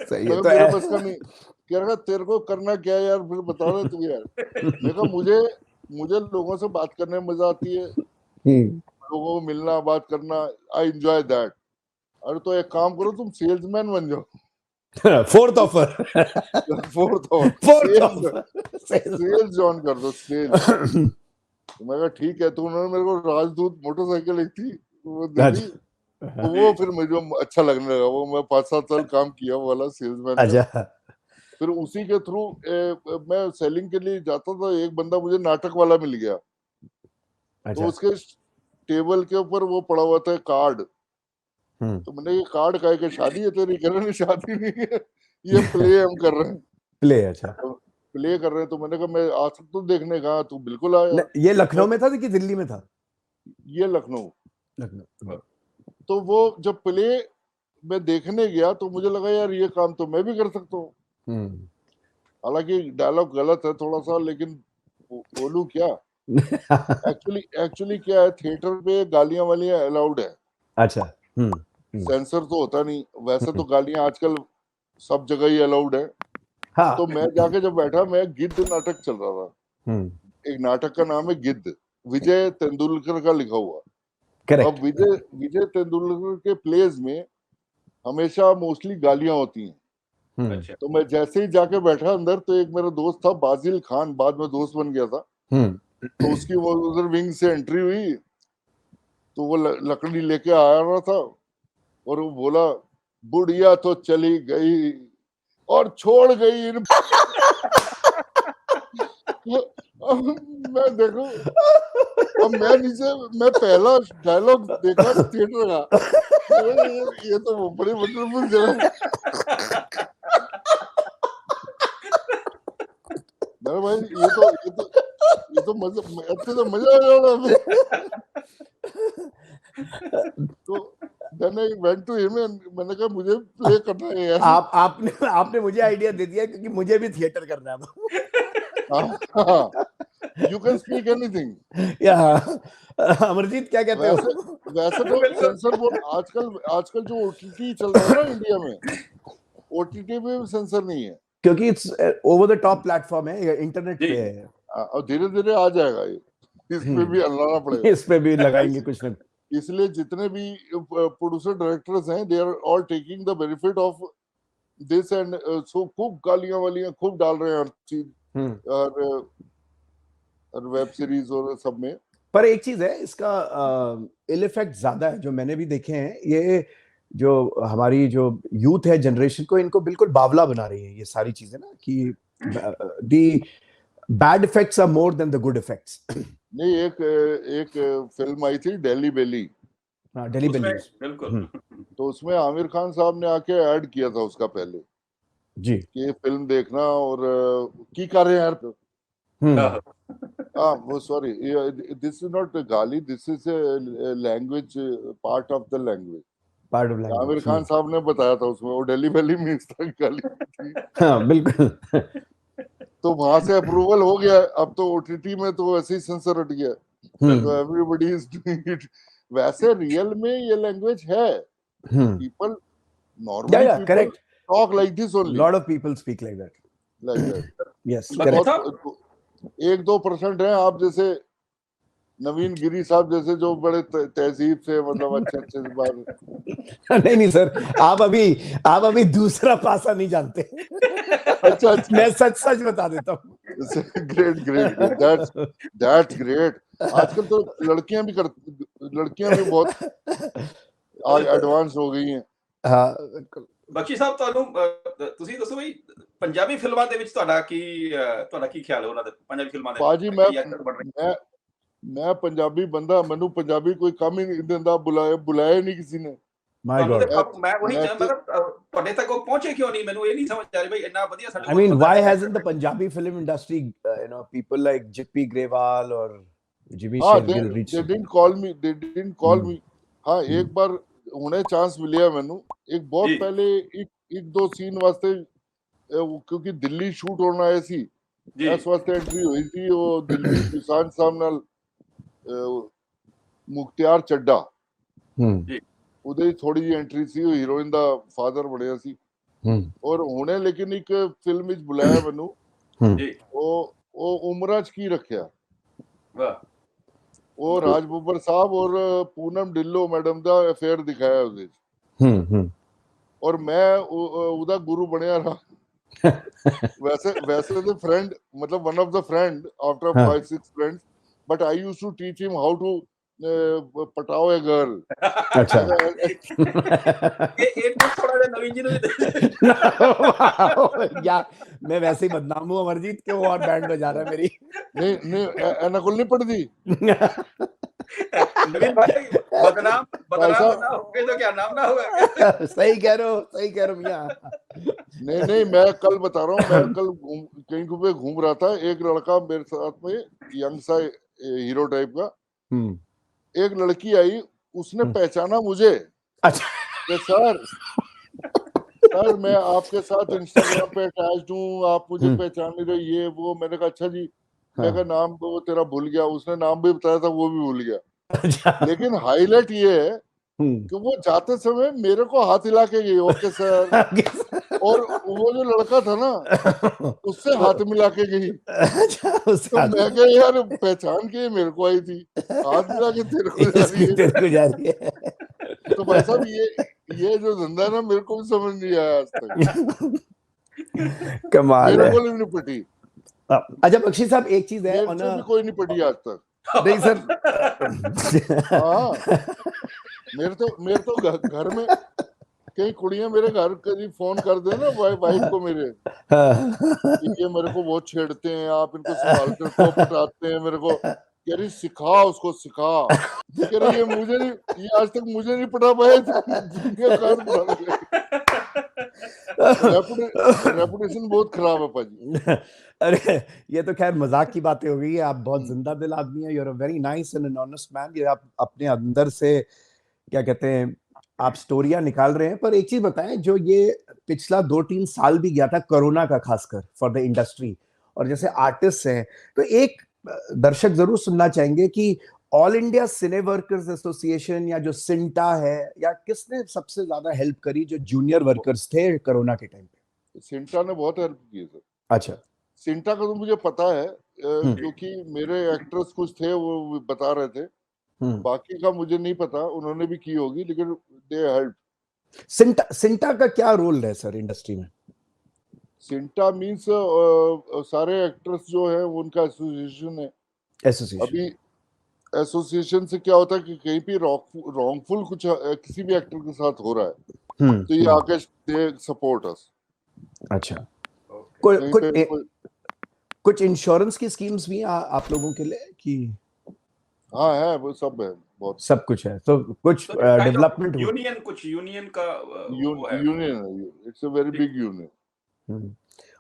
सही है। मैं तो मेरे बस का नहीं। कह रहा तेरे को करना क्या है यार, फिर बता रहे तू यार। मैं कहा मुझे लोगों से बात करने में मजा आती है, लोगों को मिलना, बात करना, आई एंजॉय दैट। अरे तो एक काम करो, तुम सेल्समैन बन जाओ। Fourth offer fourth offer sales join कर दो, सेल्स। तो मैं कहा ठीक है। तो उन्होंने मेरे को राजदूत मोटरसाइकिल एक थी वो दे दी। तो वो फिर मुझे अच्छा लगने लगा, वो मैं 5-7 साल काम किया वो वाला सेल्समैन का। अच्छा। फिर उसी के थ्रू मैं सेलिंग के लिए जाता था। एक बंदा मुझे नाटक वाला मिल गया, तो उसके टेबल के ऊपर वो पड़ा हुआ था कार्ड। तो मैंने ये कार्ड का है कि शादी है तेरी? कह रहे शादी नहीं है, ये प्ले हम कर रहे हैं। प्ले? अच्छा। प्ले कर रहे हैं। तो मैंने कहा मैं आ सकता हूँ देखने? कहा तू बिल्कुल आया। ये लखनऊ में था कि दिल्ली में था? ये लखनऊ। लखनऊ। तो वो जब प्ले मैं देखने गया तो मुझे लगा यार ये काम तो मैं भी कर सकता हूँ। हालांकि डायलॉग गलत है थोड़ा सा, लेकिन बोलूं क्या। एक्चुअली क्या है, थिएटर पे गालियां वालियां अलाउड है। अच्छा। सेंसर तो होता नहीं। वैसे तो गालियां आजकल सब जगह ही अलाउड है। हाँ। तो मैं जाके जब बैठा, मैं गिद्ध नाटक चल रहा था। एक नाटक का नाम है गिद्ध, विजय तेंदुलकर का लिखा हुआ। करेक्ट। अब विजय तेंदुलकर के प्लेज में हमेशा मोस्टली गालियां होती हैं। अच्छा। तो मैं जैसे ही जाके बैठा अंदर, तो एक मेरा दोस्त था बाजिल खान, बाद में दोस्त बन गया था। तो उसकी वो उधर विंग से एंट्री हुई, तो वो लकड़ी लेके आ रहा था और वो बोला बुढ़िया तो चली गई और छोड़ गई इन। मैं देखो, अब मैं पहला डायलॉग देखा थिएटर का, ये तो बड़ी वंडरफुल जगह। मेरा भाई ये तो मजा, अच्छे तो मजा आ रहा था। तो मैंने वेंट टू हिम एंड मैंने कहा मुझे प्ले करना है यार। आपने मुझे आइडिया दे दिया, क्योंकि मुझे भी थिएटर करना है। You can speak anything. या अमरजीत क्या कहते हो? वैसे तो सेंसर बोर्ड आजकल जो ओटीटी चल रहा है ना इंडिया में, ओटीटी पे भी सेंसर नहीं है, क्योंकि it's over the top platform है, इंटरनेट पे है। और धीरे धीरे आ जाएगा ये, इस पे भी लगाना पड़ेगा। इस पे भी लगाएंगे कुछ ना। इसलिए जितने भी प्रोड्यूसर डायरेक्टर्स हैं, they are all taking the benefit of this and so खूब गालियां वालियां खूब डाल रहे हैं हर चीज और वेब सीरीज और सब में। पर एक चीज है, इसका इल इफेक्ट ज्यादा है जो मैंने भी देखे हैं। ये जो हमारी जो यूथ है, जनरेशन को, इनको बिल्कुल बावला बना रही है ये सारी चीजें ना, कि the bad effects are more than the good effects. नहीं, एक फिल्म आई थी दिल्ली बेली। दिल्ली बेली, बिल्कुल। तो उसमें आमिर खान साहब ने आके ऐड किया था उसका पहले जी कि ये फिल्म देखना और की कर रहे हैं यार। वो सॉरी, दिस इज नॉट गाली, this is language, part of the language. Part of language. Aamir Khan साहब ने बताया था उसमें, वो दिल्ली बेली मीन्स था गाली थी। हाँ बिल्कुल। तो वहां से अप्रूवल हो गया। अब तो ओटीटी में तो वैसे ही सेंसर हट गया, तो एवरीबॉडी इज डूइंग इट। वैसे रियल में ये लैंग्वेज है। People normally people talk like this only. Lot of people speak like that. Yes, बहुत 1-2% है आप जैसे नवीन गिरी साहब जैसे, जो बड़े तहजीब से, मतलब अच्छे बात। नहीं सर, आप अभी दूसरा पासा नहीं जानते। अच्छा। मैं सच बता देता हूँ। Great, that's great. आजकल तो लड़कियां भी बहुत एडवांस हो गई हैं। हाँ बिल्कुल। बख्शी साहब, ਤੁਸੀਂ ਦੱਸੋ ਬਈ ਪੰਜਾਬੀ ਫਿਲਮਾਂ ਦੇ ਵਿੱਚ ਤੁਹਾਡਾ ਕੀ ਖਿਆਲ ਹੈ ਉਹਨਾਂ ਦੇ ਪੰਜਾਬੀ ਫਿਲਮਾਂ ਦੇ? ਬਾਜੀ ਮੈਂ ਪੰਜਾਬੀ ਬੰਦਾ, ਮੈਨੂੰ ਪੰਜਾਬੀ ਕੋਈ ਕੰਮ ਹੀ ਨਹੀਂ ਦਿੰਦਾ, ਬੁਲਾਇਆ ਨਹੀਂ ਕਿਸੇ ਨੇ। My God. ਮੈਂ ਉਹੀ ਮਤਲਬ ਤੁਹਾਡੇ ਤੱਕ ਉਹ ਪਹੁੰਚੇ ਕਿਉਂ ਨਹੀਂ, ਮੈਨੂੰ ਇਹ ਨਹੀਂ ਸਮਝ ਆ ਰਹੀ ਬਈ ਇੰਨਾ ਵਧੀਆ ਸਾਡੇ I mean, why hasn't the Punjabi film industry, people like Jippy Grewal or Jimmy हाँ, Shergill they reach didn't call me, they didn't call me. हाँ, एक बार उन्हें चांस मिलिया मैनू एक बहुत जी पहले एक दो सीन वास्ते क्योंकि दिल्ली शूट होना आए सी जी इस वास्ते एंट्री हुई थी वो दिलजीत दोसांझ साहब नाल मुख्तियार ਚੱਡਾ हम्म ਉਹਦੇ ਥੋੜੀ ਜੀ ਐਂਟਰੀ ਸੀ ਉਹ ਹੀਰੋਇਨ ਦਾ ਫਾਦਰ ਬਣਿਆ ਸੀ ਔਰ ਹੁਣੇ ਲੇਕਿਨ ਇੱਕ ਫਿਲਮ ਵਿੱਚ ਬੁਲਾਇਆ ਮੈਨੂੰ जी ਉਹ ਉਮਰਾਂ ਚ ਕੀ ਰੱਖਿਆ वाह ਉਹ ਰਾਜ ਬੱਬਰ ਸਾਹਿਬ ਔਰ ਪੂਨਮ ਢਿੱਲੋਂ ਮੈਡਮ ਦਾ ਅਫੇਅਰ ਦਿਖਾਇਆ ਉਹਦੇ ਚ ਔਰ ਮੈਂ ਉਹਦਾ ਗੁਰੂ ਬਣਿਆ ਰਹਾ वैसे the friend मतलब one of the friend after हाँ. 5-6 friends but I used to teach him how to पटाओ a girl अच्छा ये टिप थोड़ा सा नवीन जी ने भी दे- या मैं वैसे ही बदनाम हूँ अमरजीत के वो और बैंड बजा रहा है मेरी नहीं एनाकुल नहीं पढ़ती नवीन भाई बदनाम भाई साहब ना हो गए तो क्या नाम ना होगा सही कह रहे हो मियां नहीं मैं कल बता रहा हूँ मैं कल कहीं पे घूम रहा था एक लड़का मेरे साथ में यंग सा हीरो टाइप का एक लड़की आई उसने पहचाना मुझे अच्छा कि सर मैं आपके साथ इंस्टाग्राम पे अटैच्ड हूँ आप मुझे पहचान नहीं रहे ये वो मैंने कहा अच्छा जी मैं कहा नाम वो तेरा भूल गया उसने नाम भी बताया था वो भी भूल गया लेकिन हाईलाइट ये है कि वो जाते समय मेरे को हाथ हिला के गई ओके सर और वो जो लड़का था ना उससे हाथ मिला के गई तो मैं कहा यार पहचान के मेरे को आई थी हाथ मिला के तेरे को जा रही है तो भाई साहब ये जो धंधा है ना मेरे को भी समझ नहीं आया आज तक कमाल मेरे है को नहीं पटी अच्छा बख्शी साहब एक चीज है मेरे से भी कोई नहीं पटी आज तक नहीं सर हाँ मेरे तो घर में कई कुड़ियां मेरे घर कभी फोन कर दे ना वाइफ को मेरे ये मेरे को बहुत छेड़ते हैं आप इनको संभाल कर तो पटाते हैं मेरे को कह रही सिखा उसको सिखा कह रही ये मुझे नहीं ये आज तक मुझे नहीं पटा पाए रेपुटेशन बहुत खराब है पाजी अरे ये तो खैर मजाक की बातें हो गई है आप बहुत जिंदा दिल आदमी है you are a very nice and an honest man ये आप अपने अंदर से क्या कहते हैं आप स्टोरियां निकाल रहे हैं पर एक चीज बताएं जो ये पिछला 2-3 साल भी गया था कोरोना का खासकर फॉर द इंडस्ट्री और जैसे आर्टिस्ट हैं तो एक दर्शक जरूर सुनना चाहेंगे कि ऑल इंडिया सिने वर्कर्स एसोसिएशन या जो सिंटा है या किसने सबसे ज्यादा हेल्प करी जो जूनियर वर्कर्स थे कोरोना के टाइम पे सिंटा ने बहुत हेल्प की सर अच्छा सिंटा का तो मुझे पता है क्योंकि मेरे एक्टर्स कुछ थे वो बता रहे थे बाकी का मुझे नहीं पता उन्होंने भी की होगी लेकिन दे हेल्प सिंटा का क्या रोल है सर इंडस्ट्री में सिंटा मींस सारे एक्टर्स जो है उनका एसोसिएशन है अभी एसोसिएशन से क्या होता है कि कहीं भी रॉन्गफुल कुछ किसी भी एक्टर के साथ हो रहा है तो ये आके दे सपोर्ट अस अच्छा कुछ इंश्योरेंस की स्कीम्स भी हैं आप लोगों के लिए कि हाँ है वो सब है बहुत सब कुछ है तो कुछ डेवलपमेंट यूनियन का union it's a very big union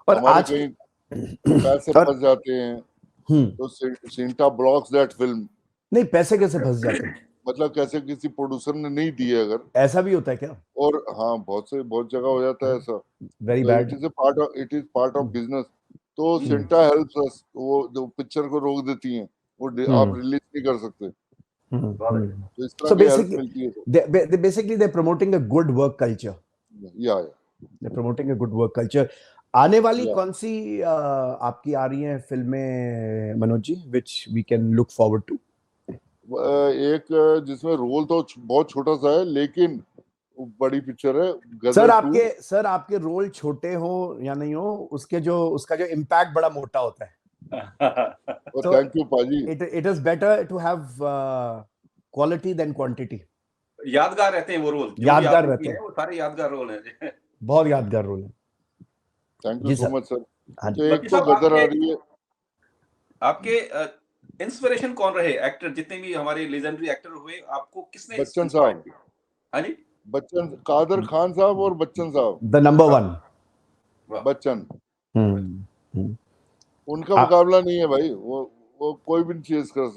और आज पैसे फंस जाते हैं तो सिंटा ब्लॉक्स दैट फिल्म नहीं पैसे कैसे फंस जाते हैं मतलब कैसे किसी प्रोड्यूसर ने नहीं दिए अगर ऐसा भी होता है क्या और हाँ बहुत जगह हो जाता है ऐसा very bad it is part of business तो सिंटा हेल्प्स अस वो जो पिक्चर को रोक देती हैं वो आप रिलीज नहीं कर सकते तो इस तरह की हेल्प मिलती है basically they promoting a good work culture they promoting a good work culture आने वाली कौन सी आपकी आ रही हैं फिल्में Manoj ji which we can look forward to एक जिसमें रोल तो बहुत छोटा सा है लेकिन बड़ी पिक्चर है सर आपके रोल छोटे हो या नहीं हो उसका जो इम्पैक्ट बड़ा मोटा होता है थैंक यू पाजी it is better to have quality than quantity यादगार रहते हैं वो रोल यादगार रहते हैं वो सारे यादगार रोल हैं बहुत यादगार रोल है thank you so much sir तो एक तो गदर आ रही है आपके इंस्पिरेशन कौन रहे एक्टर जितने भी हमारे लेजेंडरी एक्टर हुए आपको किसने बच्चन साहब हाँ जी बच्चन कादर खान साहब और बच्चन साहब द नंबर 1 बच्चन उनका मुकाबला नहीं है भाई वो वो कोई भी चेज कर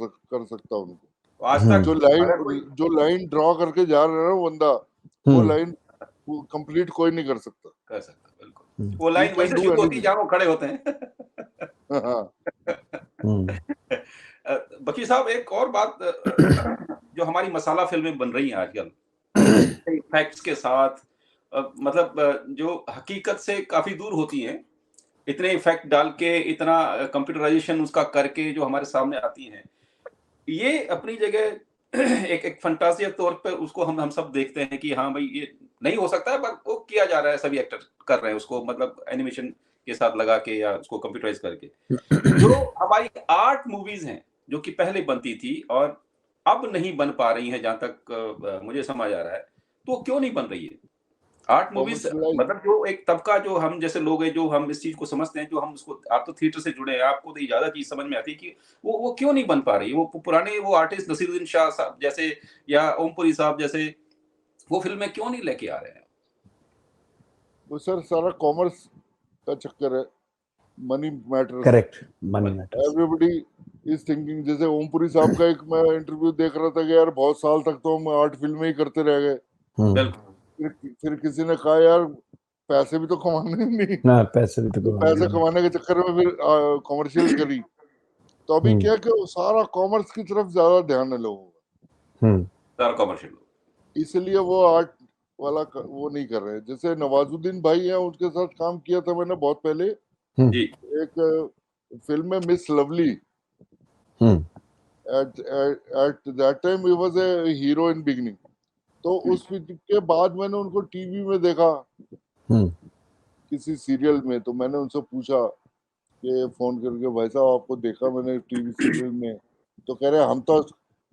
सकता उनको। आज तक जो अगर लाइन ड्रॉ करके जा रहा है ना वो बंदा, वो लाइन कंप्लीट कोई नहीं कर सकता। कर सकता, बिल्कुल। वो लाइन can वहीं से do शुरू होती है anything. जहाँ वो खड़े होते हैं। हाँ, बकीर साहब, एक और बात, जो हमारी मसाला फिल्में बन रही हैं आजकल, इफेक्ट्स के साथ, मतलब जो हकीकत से काफी दूर होती हैं, इतने इफेक्ट डाल के, इतना कंप्यूटराइजेशन उसका करके जो हमारे सामने आती हैं, ये अपनी जगह एक फंटासिया तौर पे उसको हम सब देखते हैं कि हाँ भाई, ये नहीं हो सकता है, पर वो किया जा रहा है, सभी एक्टर कर रहे हैं उसको, मतलब एनिमेशन के साथ लगा के या उसको कंप्यूटराइज करके। जो हमारी आर्ट मूवीज हैं, जो कि पहले बनती थी और अब नहीं बन पा रही हैं, जहां तक मुझे समझ आ रहा है, तो वो क्यों नहीं बन रही है आर्ट मूवीज? Commercialized. मतलब जो एक तबका, जो हम जैसे लोग हैं, जो हम इस चीज को समझते हैं, जो हम उसको, आप तो थिएटर से जुड़े हैं, आपको तो ज्यादा चीज समझ में आती है कि वो क्यों नहीं बन पा रही है। वो पुराने वो आर्टिस्ट नसीरुद्दीन शाह साहब जैसे, या ओमपुरी साहब जैसे, वो फिल्में क्यों नहीं लेके आ रहे हैं? वो सर सारा कॉमर्स का चक्कर है, money matter. Correct, money matters. Everybody is thinking, जैसे ओमपुरी साहब का एक मैं इंटरव्यू देख रहा था कि यार बहुत साल तक तो हम आर्ट फिल्में ही करते रह गए। बिल्कुल। फिर किसी ने कहा यार पैसे भी तो कमाने नहीं, ना पैसे भी तो पैसे कमाने के चक्कर में फिर कॉमर्शियल करी। तो अभी क्या कि सारा कॉमर्स की तरफ ज्यादा ध्यान है लोगों का, सारा कमर्शियल, इसलिए वो आर्ट वाला वो नहीं कर रहे। जैसे नवाजुद्दीन भाई हैं, उनके साथ काम किया था मैंने बहुत पहले, जी। एक फिल्म में miss lovely. at that time he was a hero in beginning. तो उस फिल्म के बाद मैंने उनको टीवी में देखा, किसी सीरियल में। तो मैंने उनसे पूछा कि फोन करके, भाई साहब आपको देखा मैंने टीवी सीरियल में। तो कह रहे हम तो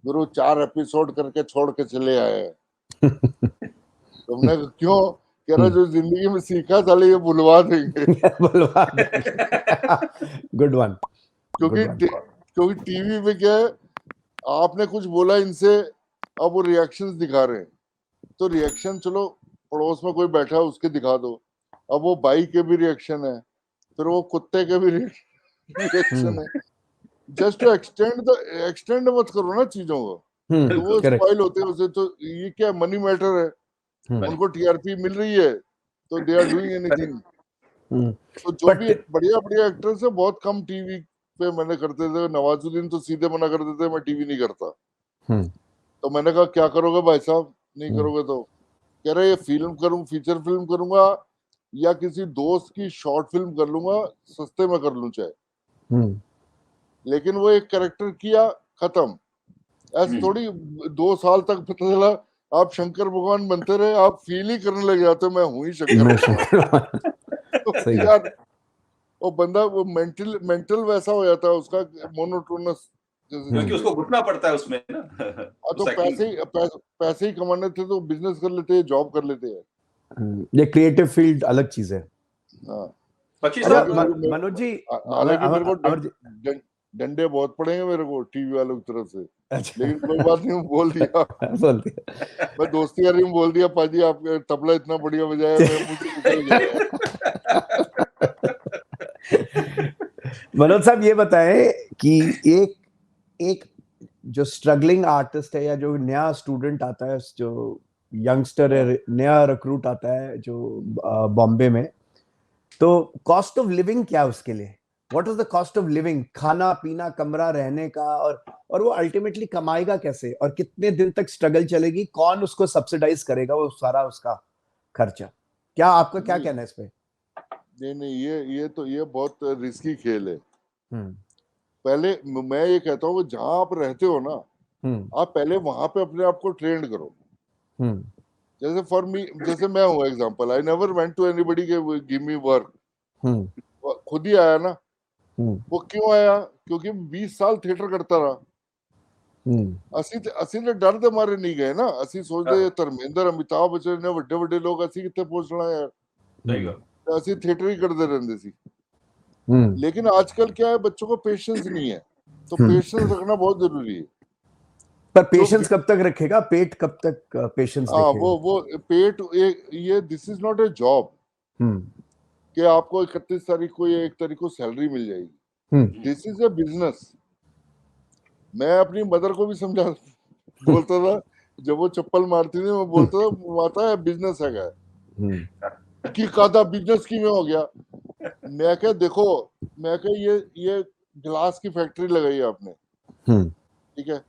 गुरु 4 एपिसोड करके छोड़ के चले आए हैं। तो हमने कहा, क्यों? कह रहा जो जिंदगी में सीखा साले ये भुलवा देंगे। बुलवा देंगे। Good one. क्योंकि टीवी पे क्या है, आपने कुछ बोला इनसे, अब वो रिएक्शंस दिखा रहे हैं। तो रिएक्शन चलो पड़ोस में कोई बैठा है उसके दिखा दो, अब वो बाई के भी रिएक्शन है, फिर वो कुत्ते के भी रिएक्शन है। जस्ट टू एक्सटेंड मत करो ना चीजों को, तो वो स्पॉइल होते हैं उसे। तो ये क्या मनी मैटर है, उनको टीआरपी मिल रही है तो दे आर डूइंग एनीथिंग। तो जो भी बढ़िया बढ़िया एक्टर्स है बहुत कम टीवी पे मैंने करते थे। नवाजुद्दीन तो सीधे मना कर देते मैं टीवी नहीं करता। तो मैंने कहा क्या करोगे भाई साहब, नहीं करोगे तो? कह रहे ये फिल्म करूं, फीचर फिल्म करूंगा या किसी दोस्त की शॉर्ट फिल्म कर लूंगा, सस्ते में कर लूं चाहे। लेकिन वो एक कैरेक्टर किया, खत्म। ऐसे थोड़ी 2 साल तक पता चला आप शंकर भगवान बनते रहे, आप फील ही करने लग जाते मैं हूं ही शंकर भगवान। तो यार वो बंदा वो मेंटल वैसा हो जाता है उसका, मोनोटोनस, क्योंकि उसको घुटना पड़ता है उसमें ना। तो पैसे ही कमाने थे तो बिजनेस कर लेते हैं, जॉब कर लेते हैं। ये क्रिएटिव फील्ड अलग चीज है। हाँ। मनोज जी, हालांकि मेरे को डंडे बहुत पड़ेंगे मेरे को टीवी वालों की तरफ से। अच्छा। लेकिन कोई बात नहीं, बोल दिया मैं दोस्ती यारी में बोल दिया, पाजी आप तबला इतना बढ़िया बजाया मैं मुझे निकल गया। मनोज साहब ये बताएं कि एक जो स्ट्रगलिंग आर्टिस्ट है या जो नया स्टूडेंट आता है, जो यंगस्टर है, नया रिक्रूट आता है जो बॉम्बे में, तो कॉस्ट ऑफ लिविंग क्या है उसके लिए? What is the cost of living? खाना पीना, कमरा रहने का, और वो अल्टीमेटली कमाएगा कैसे और कितने दिन तक स्ट्रगल चलेगी? कौन उसको सब्सिडाइज करेगा वो सारा उसका खर्चा? क्या आपका क्या कहना है इस पे? नहीं ये बहुत रिस्की खेल है। पहले मैं ये कहता हूँ जहां आप रहते हो ना, आप पहले वहां पे अपने आप को ट्रेंड करो। जैसे फॉर मी, जैसे मैं हूँ example, I never went to anybody के गिव मी वर्क, खुद ही आया ना। वो क्यों आया? क्योंकि 20 साल थिएटर करता रहा। असि तो डर दे मारे नहीं गए ना। असि सोचते धर्मेंद्र, अमिताभ बच्चन ने बड़े बड़े लोग, असि कितने पहुंचना यार, असि थिएटर ही करते रहते सी। लेकिन आजकल क्या है, बच्चों को पेशेंस नहीं है, तो पेशेंस रखना बहुत जरूरी है। पर पेशेंस कब तक रखेगा? पेट कब तक पेशेंस रखेगा? वो पेट, ये this is not a job कि आपको 31 तारीख को या 1 तारीख को सैलरी मिल जाएगी। This is a business. मैं अपनी मदर को भी समझा बोलता था, जब वो चप्पल मारती थी मैं बोलता था माता है बिजनेस है कि कादा बिजनेस की में हो गया। मैं क्या देखो, मैं क्या ये गिलास की फैक्ट्री लगाई है आपने, ठीक है,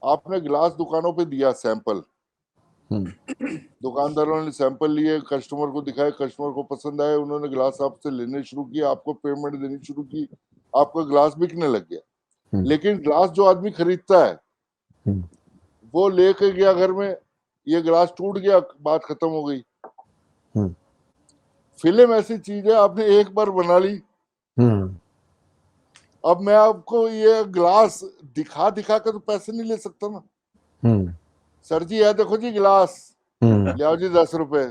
आपने गिलास दुकानों पे दिया सैंपल, दुकानदारों ने सैंपल लिए, कस्टमर को दिखाए, कस्टमर को पसंद आए, उन्होंने गिलास आपसे लेने शुरू किया, आपको पेमेंट देनी शुरू की, आपका गिलास बिकने लग गया। लेकिन गिलास जो आदमी खरीदता है वो लेके गया घर में, ये गिलास टूट गया, बात खत्म हो गई। फिल्म ऐसी चीज है, आपने एक बार बना ली, अब मैं आपको ये ग्लास दिखा दिखा कर तो पैसे नहीं ले सकता ना। सर जी है देखो जी गिलास, ले आओ जी 10 रुपए,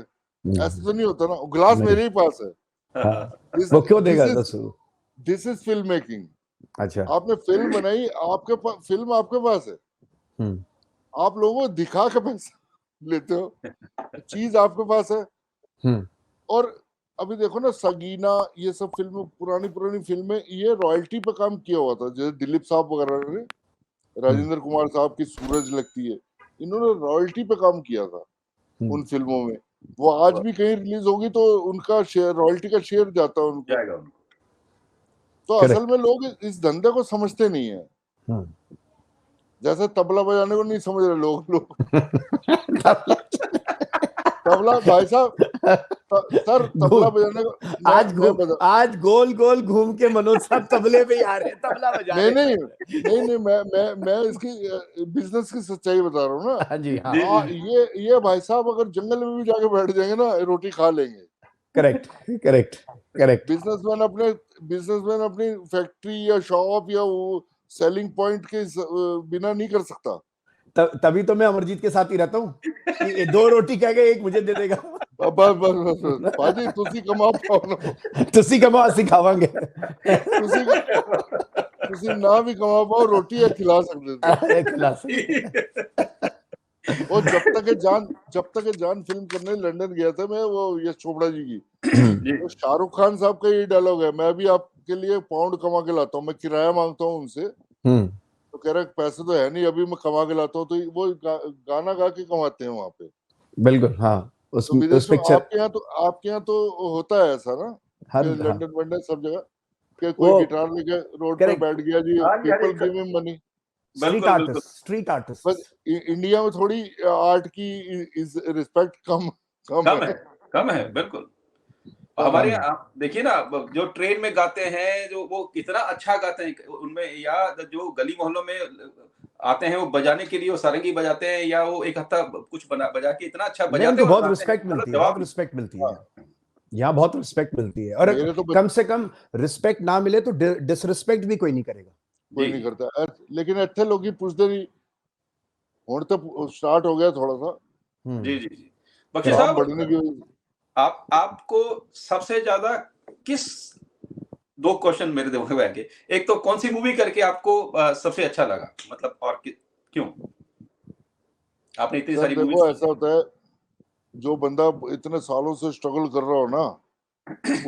ऐसे तो नहीं होता ना, गिलास मेरे ही पास है। वो क्यों देगा 10? This is film making. अच्छा, आपने फिल्म बनाई, आपके पास फिल्म आपके पास है, आप लोगों को दिखा के पैसा लेते हो, चीज आपके पास है। और अभी देखो ना सगीना, ये सब फिल्में, पुरानी पुरानी फिल्में, ये रॉयल्टी पे काम किया हुआ था, जैसे दिलीप साहब वगैरह ने, राजेंद्र कुमार साहब की सूरज लगती है, इन्होंने रॉयल्टी पे काम किया था उन फिल्मों में। वो आज भी कहीं रिलीज होगी तो उनका शेयर, रॉयल्टी का शेयर जाता है उनको। जाएगा उनको। तो असल में लोग इस धंधे को समझते नहीं है, जैसे तबला बजाने को नहीं समझ रहे लोग तबला भाई साहब, सर तबला बजाने को आज गोल गोल घूम के मनोज साहब तबले पे आ रहे हैं, तबला बजा रहे हैं। नहीं, मैं इसकी बिजनेस की सच्चाई बता रहा हूँ ना। हाँ जी, हाँ। ये भाई साहब अगर जंगल में भी जाके बैठ जाएंगे ना, रोटी खा लेंगे। Correct correct correct. बिजनेसमैन अपनी फैक्ट्री या शॉप या वो सेलिंग पॉइंट के बिना नहीं कर सकता। तभी तो मैं अमरजीत के साथ ही रहता हूँ कि 2 रोटी कह गए, 1 मुझे दे देगा। बस पाजी तुसी कमा पाओ ना, तुसी कमा ਅਸੀਂ ਖਾਵਾਂਗੇ। तुसी ना भी कमा पाओ, रोटी या खिला सकते थे। खिला सकते। वो जब तक ये जान फिल्म करने लंदन गया था मैं, वो यश चोपड़ा जी की, तो शाहरुख खान साहब का ये डायलॉग है, मैं भी आपके लिए पाउंड कमा के लाता हूँ, मैं किराया मांगता हूँ उनसे, तो कह रहे पैसे तो है नहीं, अभी मैं कमा के लाता हूँ, तो वो गाना गा के कमाते हैं वहां पे। बिल्कुल, हाँ। उस पिक्चर आपके यहाँ तो होता है ऐसा ना, कि लंदन वंडन सब जगह कि कोई गिटार लेके रोड पे बैठ गया जी, people give him money. Street artist. बस इंडिया में थोड़ी आर्ट की इज रिस्पेक्ट कम है बिल्कुल। हमारे यहाँ आप देखिए ना, जो ट्रेन में गाते हैं, जो वो कितना अच्छा गाते हैं उनमें, या जो गली मोहल्लों में आते हैं वो बजाने के लिए, वो सारंगी बजाते हैं, या वो एक हफ्ता कुछ बजा के इतना अच्छा बजाते हैं, बहुत रिस्पेक्ट मिलती है, बहुत रिस्पेक्ट मिलती है यहाँ, बहुत रिस्पेक्ट मिलती है। और कम से कम रिस्पेक्ट ना मिले तो डिसरिस्पेक्ट भी कोई नहीं करेगा, कोई नहीं करता। लेकिन इतने लोग ही पूछते नहीं, हुण तो स्टार्ट हो गया थोड़ा सा। जी जी जी। बख्शी साहब, बढ़ने की आपको सबसे ज्यादा किस, 2 क्वेश्चन मेरे दिमाग में आके, एक तो कौन सी मूवी करके आपको सबसे अच्छा लगा, मतलब, और क्यों? आपने इतनी सारी मूवी, देखो ऐसा होता है, जो बंदा इतने सालों से स्ट्रगल कर रहा हो ना,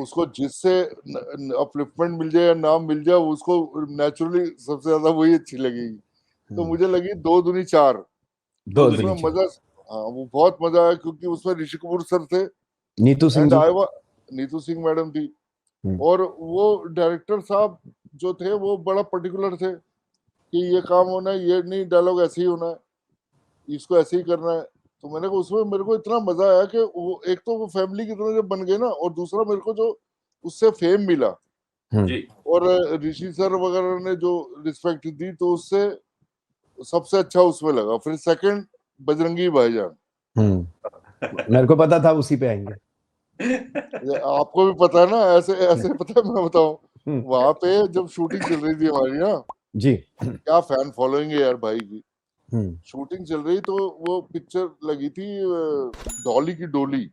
उसको जिससे अपलिफ्टमेंट मिल जाए या नाम मिल जाए, उसको नेचुरली सबसे ज्यादा वही अच्छी लगेगी। तो मुझे लगी 2 दूनी 4, उसमें मजा, हाँ वो बहुत मजा आया, क्योंकि उसमें ऋषि कपूर सर थे, नीतू सिंह मैडम थी, और वो डायरेक्टर साहब जो थे वो बड़ा पर्टिकुलर थे कि ये काम होना है, ये नहीं डायलॉग ऐसे ही होना है, इसको ऐसे ही करना है। तो मैंने को उसमें मेरे को इतना मजा आया कि वो एक तो वो फैमिली की तरह जब बन गए ना, और दूसरा मेरे को जो उससे फेम मिला, और ऋषि सर वगैरह ने जो रिस्पेक्ट दी, तो उससे सबसे अच्छा उसमें लगा। फिर सेकंड बजरंगी भाईजान, मेरे को पता था उसी पे आएंगे। आपको भी पता है ना, ऐसे पता है, मैं बताऊं, वहां पे जब शूटिंग चल रही थी हमारी ना जी, क्या फैन फॉलोइंग है यार भाई की। शूटिंग चल रही, तो वो पिक्चर लगी थी डॉली की डोली,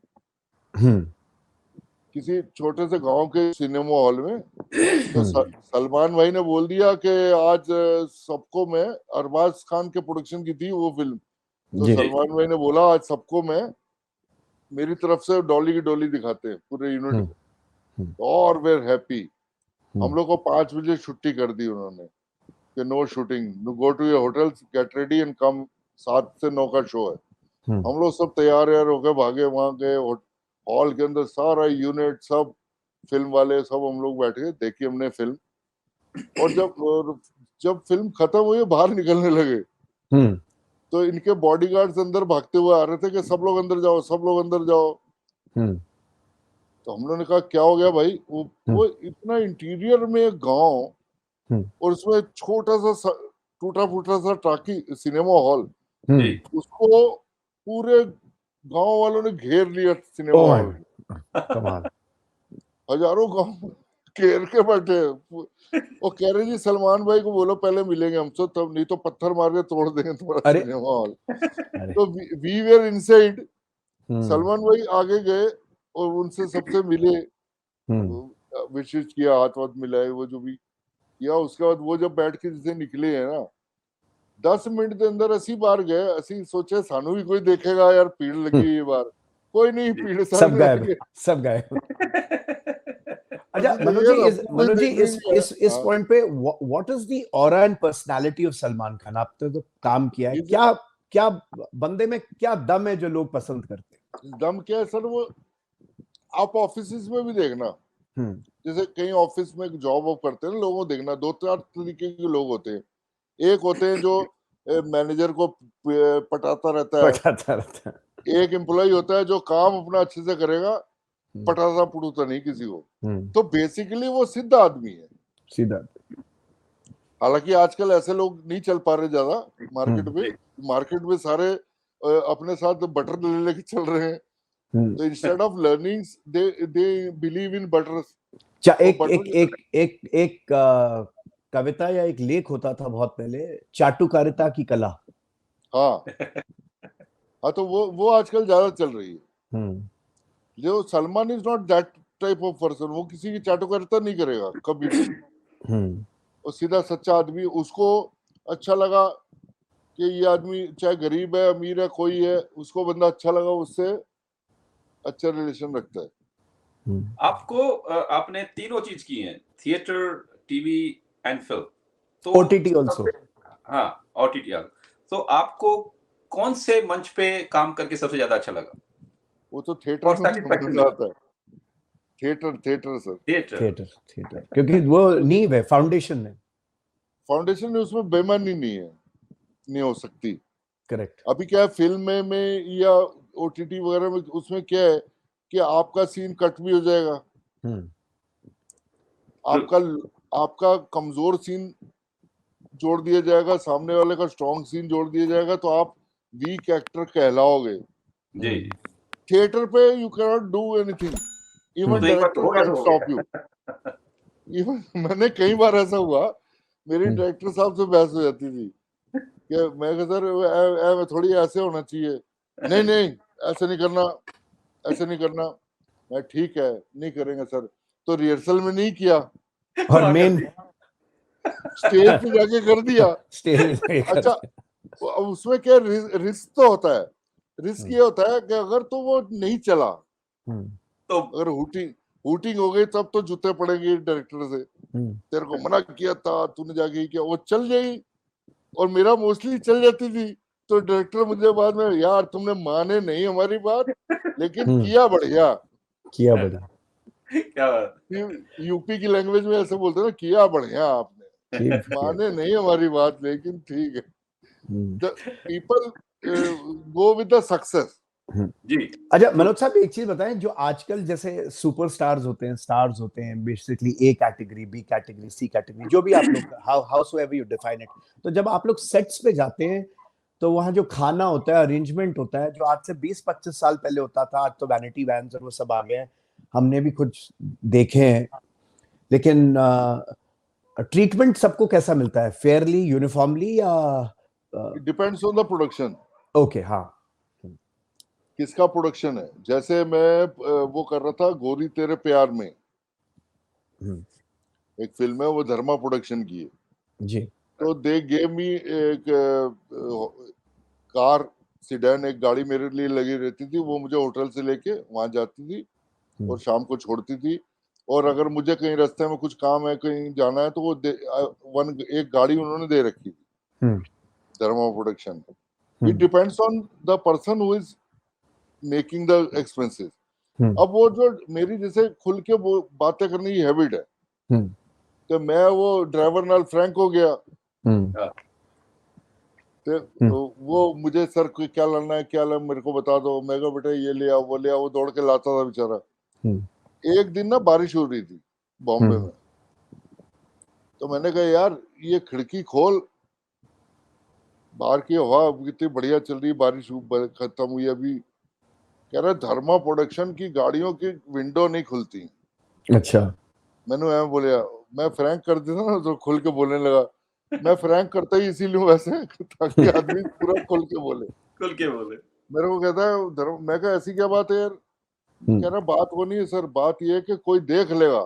किसी छोटे से गांव के सिनेमा हॉल में। तो सलमान भाई ने बोल दिया कि आज सबको मैं, अरबाज खान के प्रोडक्शन की थी वो फिल्म, तो सलमान भाई ने बोला आज सबको मैं मेरी तरफ से डॉली की डोली दिखाते हैं पूरे यूनिट को, और वेर हैप्पी। हम लोग को 5 बजे छुट्टी कर दी उन्होंने, कि no shooting, go to your hotel, get ready and come, 7 से 9 का शो है। हम लोग सब तैयार यार होके भागे, वहां गए हॉल के अंदर, सारा यूनिट सब फिल्म वाले सब हम लोग बैठ गए, देखी हमने फिल्म। और जब फिल्म खत्म हुई, बाहर निकलने लगे, तो इनके बॉडीगार्ड्स अंदर भागते हुए आ रहे थे कि सब लोग अंदर जाओ, सब लोग अंदर जाओ। तो हम लोगों ने कहा क्या हो गया भाई? वो इतना इंटीरियर में एक गांव, और उसमें छोटा सा टूटा फूटा सा टाकी सिनेमा हॉल, जी उसको पूरे गांव वालों ने घेर लिया सिनेमा हॉल। कमाल। हजारों गांव घेर के बैठे। वो कह रहे जी सलमान भाई को बोलो पहले मिलेंगे हमसे, तब नहीं तो पत्थर मार के तोड़ देंगे तुम्हारा अरे सिनेमा हॉल। अरे तो वी वर इनसाइड। सलमान भाई आगे गए और उनसे सबसे मिले, विशेष किया, हाथ वाथ मिलाए, वो जो भी किया। उसके बाद वो जब बैठ के जैसे निकले हैं ना, 10 मिनट के अंदर असी बाहर गए, असी सोचे सानू भी कोई देखेगा यार, भीड़ लगी है बाहर, कोई नहीं, भीड़ सब सारे गायब, लगे। सब गायब। अच्छा असी मनोज देखे जी, सबको कोई देख नहीं गया। इस पॉइंट पे what is the aura and personality of Salman Khan? आपने तो काम किया है, क्या क्या बंदे में क्या दम है जो लोग पसंद करते हैं? दम क्या है सर? वो आप ऑफिस में भी देखना, जैसे कहीं ऑफिस में जॉब वॉब करते हैं ना, लोगों को देखना, 2-4 तरीके के लोग होते हैं। एक होते हैं जो मैनेजर को पटाता रहता है। एक एम्प्लॉय होता है जो काम अपना अच्छे से करेगा, पटाता पुड़ूता नहीं किसी को। तो बेसिकली वो सीधा आदमी है, सीधा। हालांकि आजकल ऐसे लोग नहीं चल पा रहे ज्यादा मार्केट में सारे अपने साथ बटर लेके चल रहे हैं। तो instead of learning they believe in buttress. एक कविता या एक लेख होता था बहुत पहले, चाटुकारिता की कला। हाँ हाँ, तो वो आजकल ज्यादा चल रही है। जो Salman is not that type of person, वो किसी की चाटुकारिता नहीं करेगा कभी भी। वो सीधा सच्चा आदमी, उसको अच्छा लगा कि ये आदमी चाहे गरीब है अमीर है कोई है, उसको बंदा अच्छा लगा, उससे अच्छा रिलेशन रखता है। आपको आपने तीनों चीज की है, थिएटर, टीवी एंड फिल्म, तो ओटीटी आल्सो। हाँ, ओटीटी। तो आपको कौन से मंच पे काम करके सबसे ज्यादा अच्छा लगा? वो तो थिएटर में मजा आता है। थिएटर सर, थिएटर क्योंकि वो नींव है, फाउंडेशन है। फाउंडेशन में उसमें बेईमानी नहीं हो सकती। करेक्ट। अभी क्या है फिल्म में या ओटीटी वगैरह में, उसमें क्या है कि आपका सीन कट भी हो जाएगा, आपका कमजोर सीन जोड़ दिया जाएगा, सामने वाले का स्ट्रॉन्ग सीन जोड़ दिया जाएगा, तो आप वीक एक्टर कहलाओगे। जी। थिएटर पे you can not do anything, even director can stop you. Even मैंने कई बार ऐसा हुआ, मेरी डायरेक्टर साहब से बहस हो जाती थी कि मैं कहता सर थोड़ी ऐसे होना चाहिए, नहीं ऐसे नहीं करना, ऐसे नहीं करना। मैं ठीक है नहीं करेंगे सर। तो रिहर्सल में नहीं किया और मेन स्टेज पे जाके कर दिया। स्टेज अच्छा, अब उसमें क्या रिस्क तो होता है। रिस्क ये होता है कि अगर तो वो नहीं चला, तो अगर हुटिंग हो गई तब तो जूते पड़ेंगे डायरेक्टर से, तेरे को मना किया था तूने जाके किया। वो चल जाएगी, और मेरा मोस्टली चल जाती थी, तो डायरेक्टर मुझे बाद में, यार तुमने माने नहीं हमारी बात, लेकिन किया बढ़िया। क्या यूपी की लैंग्वेज में ऐसे बोलते हैं ना, किया बढ़िया आपने, माने नहीं हमारी बात, लेकिन ठीक है। People go with the success. जी। अच्छा मनोज साहब, एक चीज बताएं, जो आजकल जैसे सुपरस्टार्स होते हैं, स्टार्स होते हैं, basically A category, B category, C category, जो भी आप लोग हाउसएवर यू डिफाइन इट, तो जब आप लोग सेट्स पे जाते हैं तो वहां जो खाना होता है, अरेंजमेंट होता है, जो आज से 20-25 साल पहले होता था, आज तो वैनिटी वैन्स और वो सब आ गए हैं, हमने भी कुछ देखे हैं, लेकिन ट्रीटमेंट सबको कैसा मिलता है? फेयरली, यूनिफॉर्मली, या depends on the production. Okay, हाँ, किसका प्रोडक्शन है? जैसे मैं वो कर रहा था गोरी तेरे प्यार में, एक फिल्म है, वो धर्मा प्रोडक्शन की है जी। तो दे गेव मी एक कार सिडैन, एक गाड़ी मेरे लिए लगी रहती थी, वो मुझे होटल से लेके वहां जाती थी और शाम को छोड़ती थी। और अगर मुझे कहीं रास्ते में कुछ काम है, कहीं जाना है, तो वो एक गाड़ी उन्होंने दे रखी थी, Dharma production. It depends on the person who is making the expenses. अब वो जो मेरी जैसे खुल के वो बातें करने की हैबिट है, तो मैं वो ड्राइवर नाल फ्रैंक हो गया, तो वो मुझे सर क्या लाना है, क्या लाना, मेरे को बता दो। मैं कहा बेटा ये ले आओ, वो ले आओ, वो दौड़ के लाता था बेचारा। एक दिन ना बारिश हो रही थी बॉम्बे में, तो मैंने कहा यार ये खिड़की खोल, बाहर की हवा कितनी बढ़िया चल रही, बारिश खत्म हुई अभी। कह रहा धर्मा प्रोडक्शन की गाड़ियों की विंडो नहीं खुलती। अच्छा। मैंने बोला, मैं फ्रैंक कर देता ना तो खुल के बोलने लगा। मैं फ्रैंक करता ही इसीलिए वैसे ताकि आदमी पूरा खुल के बोले। मेरे को कहता है मैं कहा ऐसी क्या बात है यार? कह रहा बात वो नहीं है सर, बात ये है कि कोई देख लेगा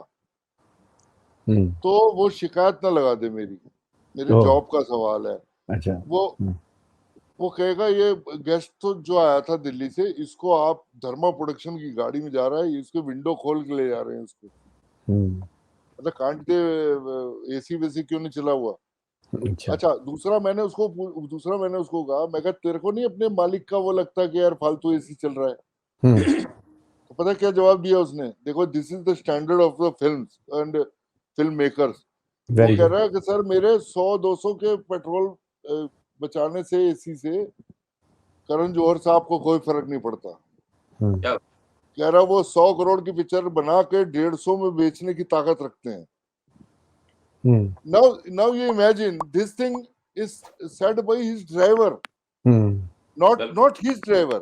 तो वो शिकायत ना लगा दे मेरे जॉब का सवाल है। अच्छा। वो कहेगा ये गेस्ट तो जो आया था दिल्ली से, इसको आप धर्मा प्रोडक्शन की गाड़ी में जा रहा है, इसको विंडो खोल के ले जा रहे हैं इसको, मतलब कांट के एसी वेसी क्यों नहीं चला हुआ? अच्छा, दूसरा मैंने उसको कहा, मैं कहा तेरे को नहीं अपने मालिक का वो लगता कि यार फालतू एसी चल रहा है? तो पता क्या जवाब दिया उसने? देखो, this is the standard of the films and film makers. वो कह रहा है कि सर मेरे 100-200 के पेट्रोल बचाने से एसी से करण जौहर साहब को कोई फर्क नहीं पड़ता। कह रहा वो 100 करोड़ की पिक्चर बना के 150 में बेचने की ताकत रखते हैं। Now you imagine this thing is said by his driver, not his driver.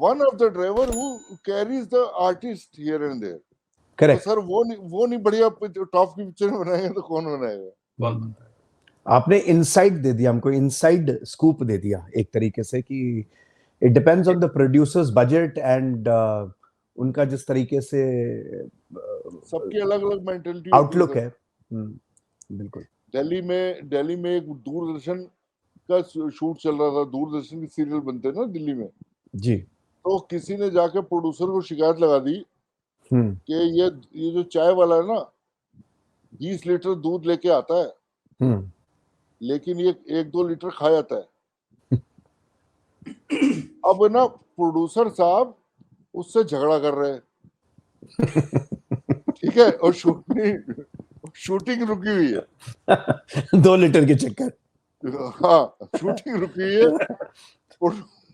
One of the driver who carries the artist here and there. Correct. तो सर वो नहीं बढ़िया टॉप की पिक्चर बनाएगा तो कौन बनाएगा? आपने इनसाइड दे दिया हमको, इनसाइड स्कूप दे दिया एक तरीके से कि it depends on the producers budget and उनका जिस तरीके से सबकी अलग-अलग मेंटालिटी आउटलुक है। बिल्कुल। दिल्ली में एक दूरदर्शन का शूट चल रहा था, दूरदर्शन के सीरियल बनते हैं ना दिल्ली में जी। तो किसी ने जाके प्रोड्यूसर को शिकायत लगा दी कि ये जो चाय वाला है ना 20 लीटर दूध लेके आता है लेकिन ये 1-2 लीटर खा जाता है। अब ना प्रोड्यूसर साहब उससे झगड़ा कर रहे हैं, ठीक है, और शूटिंग रुकी हुई है 2 लीटर के चक्कर। हाँ, शूटिंग रुकी हुई है।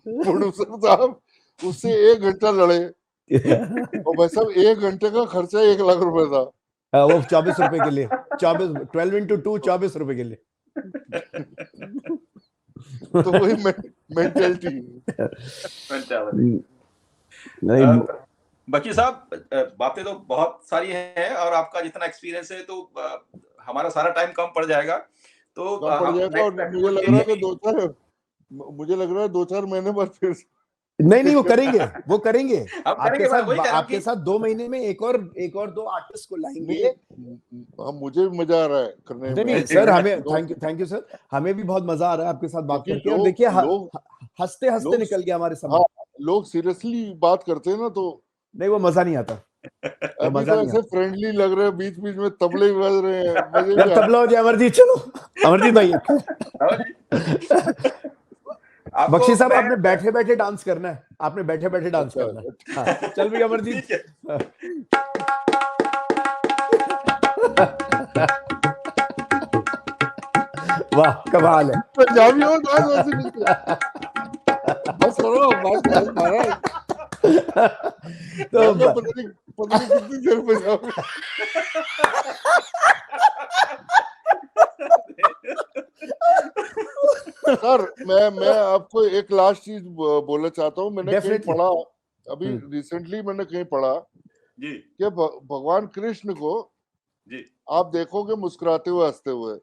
प्रोड्यूसर साहब उससे 1 घंटा लड़े और भाई साहब 1 घंटे का खर्चा 1 लाख रुपए था। वो 24 रुपए के लिए, 12 into 2 24 रुपए के लिए। तो वही मेंटालिटी नहीं। बकीर साहब बातें तो बहुत सारी हैं और आपका जितना एक्सपीरियंस है तो हमारा सारा टाइम कम पड़ जाएगा। तो और मुझे लग रहा है 2-4 महीने बाद फिर नहीं वो करेंगे आपके साथ 2 महीने में एक और 2 आर्टिस्ट को लाएंगे। मुझे भी मजा आ रहा है करने में। सर हमें थैंक यू सर, हमें भी बहुत मजा आ रहा है आपके साथ बात करके। और देखिए हंसते निकल गया हमारे समय। लोग सीरियसली बात करते हैं ना तो नहीं वो मजा नहीं आता। अभी तो ऐसे फ्रेंडली लग रहे हैं, बीच में तबले बज रहे हैं। तबला हो जाए अमरजीत, चलो अमरजीत भाई। बख्शी साहब आपने बैठे डांस करना है, आपने बैठे डांस करना है। हाँ, चल भी अमरजीत। वाह कमाल है। पंजाबी हो बस करो बस तो पता नहीं कितनी देर पंजाबी। सर मैं आपको एक लास्ट चीज बोलना चाहता हूँ। मैंने कहीं पढ़ा अभी रिसेंटली, मैंने कहीं पढ़ा कि भगवान कृष्ण को आप देखोगे मुस्कुराते हुए हंसते हुए।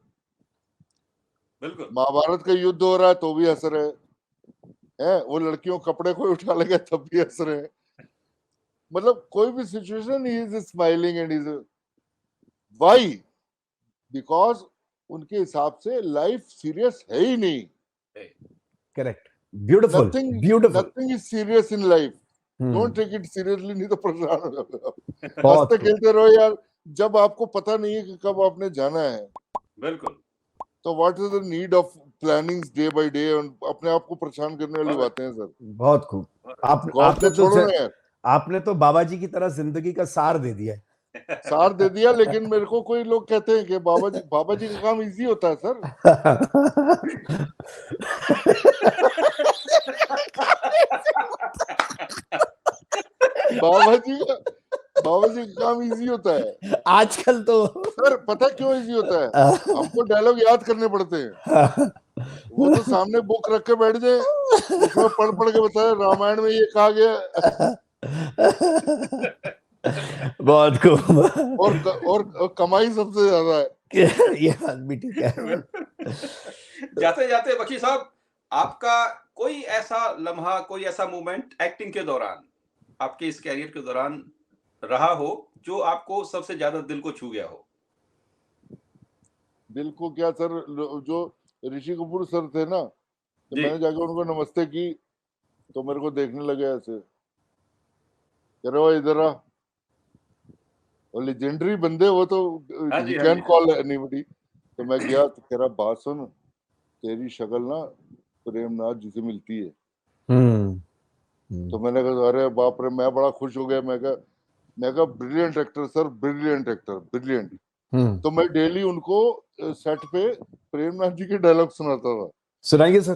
बिल्कुल। महाभारत का युद्ध हो रहा है तो भी हंस रहे हैं, वो लड़कियों कपड़े को उठा लेगा तब भी हंस रहे हैं। मतलब कोई भी situation he is smiling and is why, because उनके हिसाब से लाइफ सीरियस है ही नहीं। Correct, beautiful, nothing is serious in life. Don't take it seriously, नहीं तो परेशान हो जाओगे आप। बहुत हंसते खेलते रहो यार, जब आपको पता नहीं है कि कब आपने जाना है, बिल्कुल। तो what is the need of planning day by day, अपने आप को परेशान करने वाली बातें हैं सर। बहुत खूब। गॉड आपने को तो छोड़ो ना यार, आपने तो बाबा जी की तरह जिंदगी का सार दे दिया है। सार दे दिया, लेकिन मेरे को कोई लोग कहते हैं कि बाबा जी का काम इजी होता है सर। बाबा जी का काम इजी होता है आजकल तो सर। पता है क्यों इजी होता है? हमको डायलॉग याद करने पड़ते हैं। वो तो सामने बुक रख के बैठ जाए, उसमें पढ़ पढ़ के बताए रामायण में ये कहा गया। बहुत खूब। और कमाई सबसे ज्यादा है। ये बात भी ठीक है। जाते जाते बख्शी साहब, आपका कोई ऐसा लम्हा, कोई ऐसा मोमेंट एक्टिंग के दौरान, आपके इस कैरियर के दौरान रहा हो जो आपको सबसे ज्यादा दिल को छू गया हो? दिल को क्या सर, जो ऋषि कपूर सर थे ना, तो जी। मैंने जाके उनको नमस्ते की, तो मेरे को देखने लगे ऐसे, कह रहे हो इधर आ। और लेजेंडरी बंदे वो तो, हाँ जी, ही हाँ कैन जी। Call anybody. तो मैं गया तो कह रहा, बात सुन, तेरी शक्ल ना प्रेमनाथ जी से मिलती है। तो मैंने कहा अरे बाप रे, मैं बड़ा खुश हो गया। मैं कहा brilliant actor sir, brilliant actor, brilliant. तो मैं डेली उनको सेट पे प्रेमनाथ जी के डायलॉग सुनाता था। सुनाइए सर।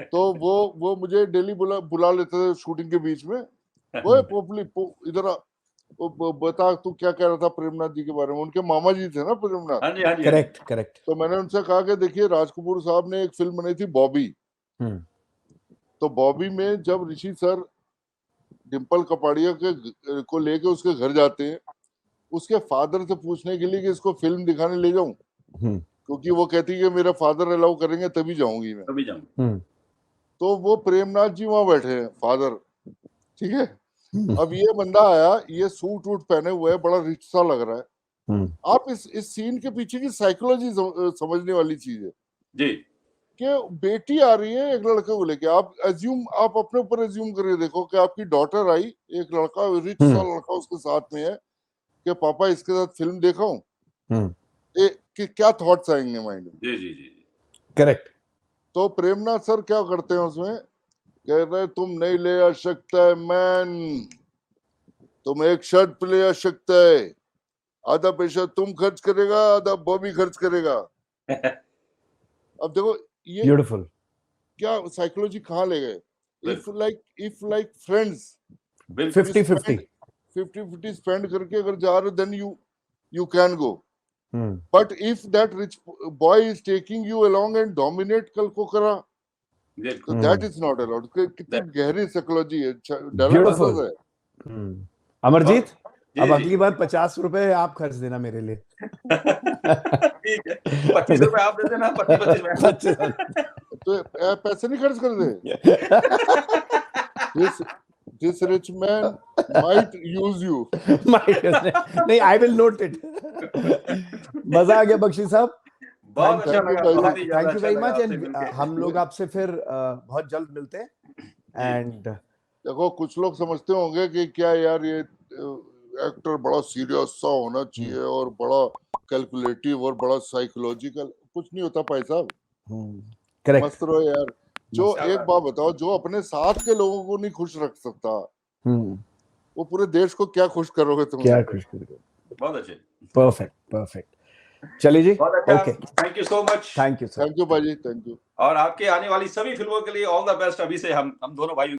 तो वो मुझे डेली बुला लेते थे शूटिंग के बीच में। वो पोपली इधर आ, बता तू क्या कह रहा था प्रेमनाथ जी के बारे में। उनके मामा जी थे ना प्रेमनाथ। हाँ जी, हाँ जी। Correct correct. तो मैंने उनसे कहा कि देखिए, राज कपूर साहब ने एक फिल्म बनाई थी बॉबी। तो बॉबी में जब ऋषि सर डिम्पल कपाड़िया के को लेके उसके घर जाते हैं, उसके फादर से पूछने के लिए कि इसको फिल्म दिखाने ले जाऊं, क्योंकि वो कहती है कि मेरा फादर अलाउ करेंगे तभी जाऊंगी मैं। तभी जाऊं। तो वो प्रेमनाथ जी वहां बैठे हैं, फादर, ठीक है। अब ये बंदा आया, ये सूट वूट पहने हुए है, बड़ा रिच सा लग रहा है। आप इस सीन के पीछे की साइकोलॉजी समझने वाली चीज है जी। कि बेटी आ रही है एक लड़के को लेके। आप अपने ऊपर एज्यूम करके देखो कि आपकी डॉटर आई, एक लड़का, रिच सा लड़का उसके साथ में है, कि पापा इसके साथ फिल्म देखा हूँ, कि क्या थॉट्स आएंगे माइंड में। जी जी जी। करेक्ट। तो प्रेमनाथ सर क्या करते हैं उसमें, कह रहे तुम नहीं ले आ सकता है मैन, तुम एक शर्ट पे ले आ सकता है, आधा पैसा तुम खर्च करेगा, आधा बॉबी खर्च करेगा। अब देखो ये ब्यूटीफुल। क्या साइकोलॉजी कहाँ ले गए। इफ लाइक फ्रेंड्स, 50-50 स्पेंड करके अगर जा रहे, then you can go. But if that rich boy is taking you along and dominate कल को करा, तो that is not allowed. कितनी गहरी साइकोलॉजी है, ब्यूटीफुल है। अमरजीत, अब जी, अगली बार 50 रुपए आप खर्च देना मेरे लिए। ठीक है, 25 रुपए आप दे देना, 25 मैं। तो पैसे नहीं खर्च कर दे। This rich man might use you. नहीं, I will note it. मजा आ गया बख्शी साहब। बहुत अच्छा लगा, बहुत ही ज्यादा थैंक यू वेरी अच्छा मच। लगा आपसे एंड मिलके। हम लोग आपसे फिर बहुत जल्द मिलते हैं। एंड देखो, कुछ लोग समझते होंगे कि क्या यार, ये एक्टर बड़ा सीरियस सा होना चाहिए और बड़ा कैलकुलेटिव और बड़ा साइकोलॉजिकल। कुछ नहीं होता भाई साहब। करेक्ट। मस्त रहो यार। जो एक बात बताओ, जो अपने साथ के लोगों को नहीं खुश रख सकता, वो पूरे देश को क्या खुश करोगे तुम? क्या खुश करोगे। बहुत अच्छे। Perfect perfect. चलिए जी, बहुत अच्छा। Okay, thank you so much. Thank you sir. Thank you भाई, थैंक यू। और आपके आने वाली सभी फिल्मों के लिए ऑल द बेस्ट अभी से हम दोनों भाई।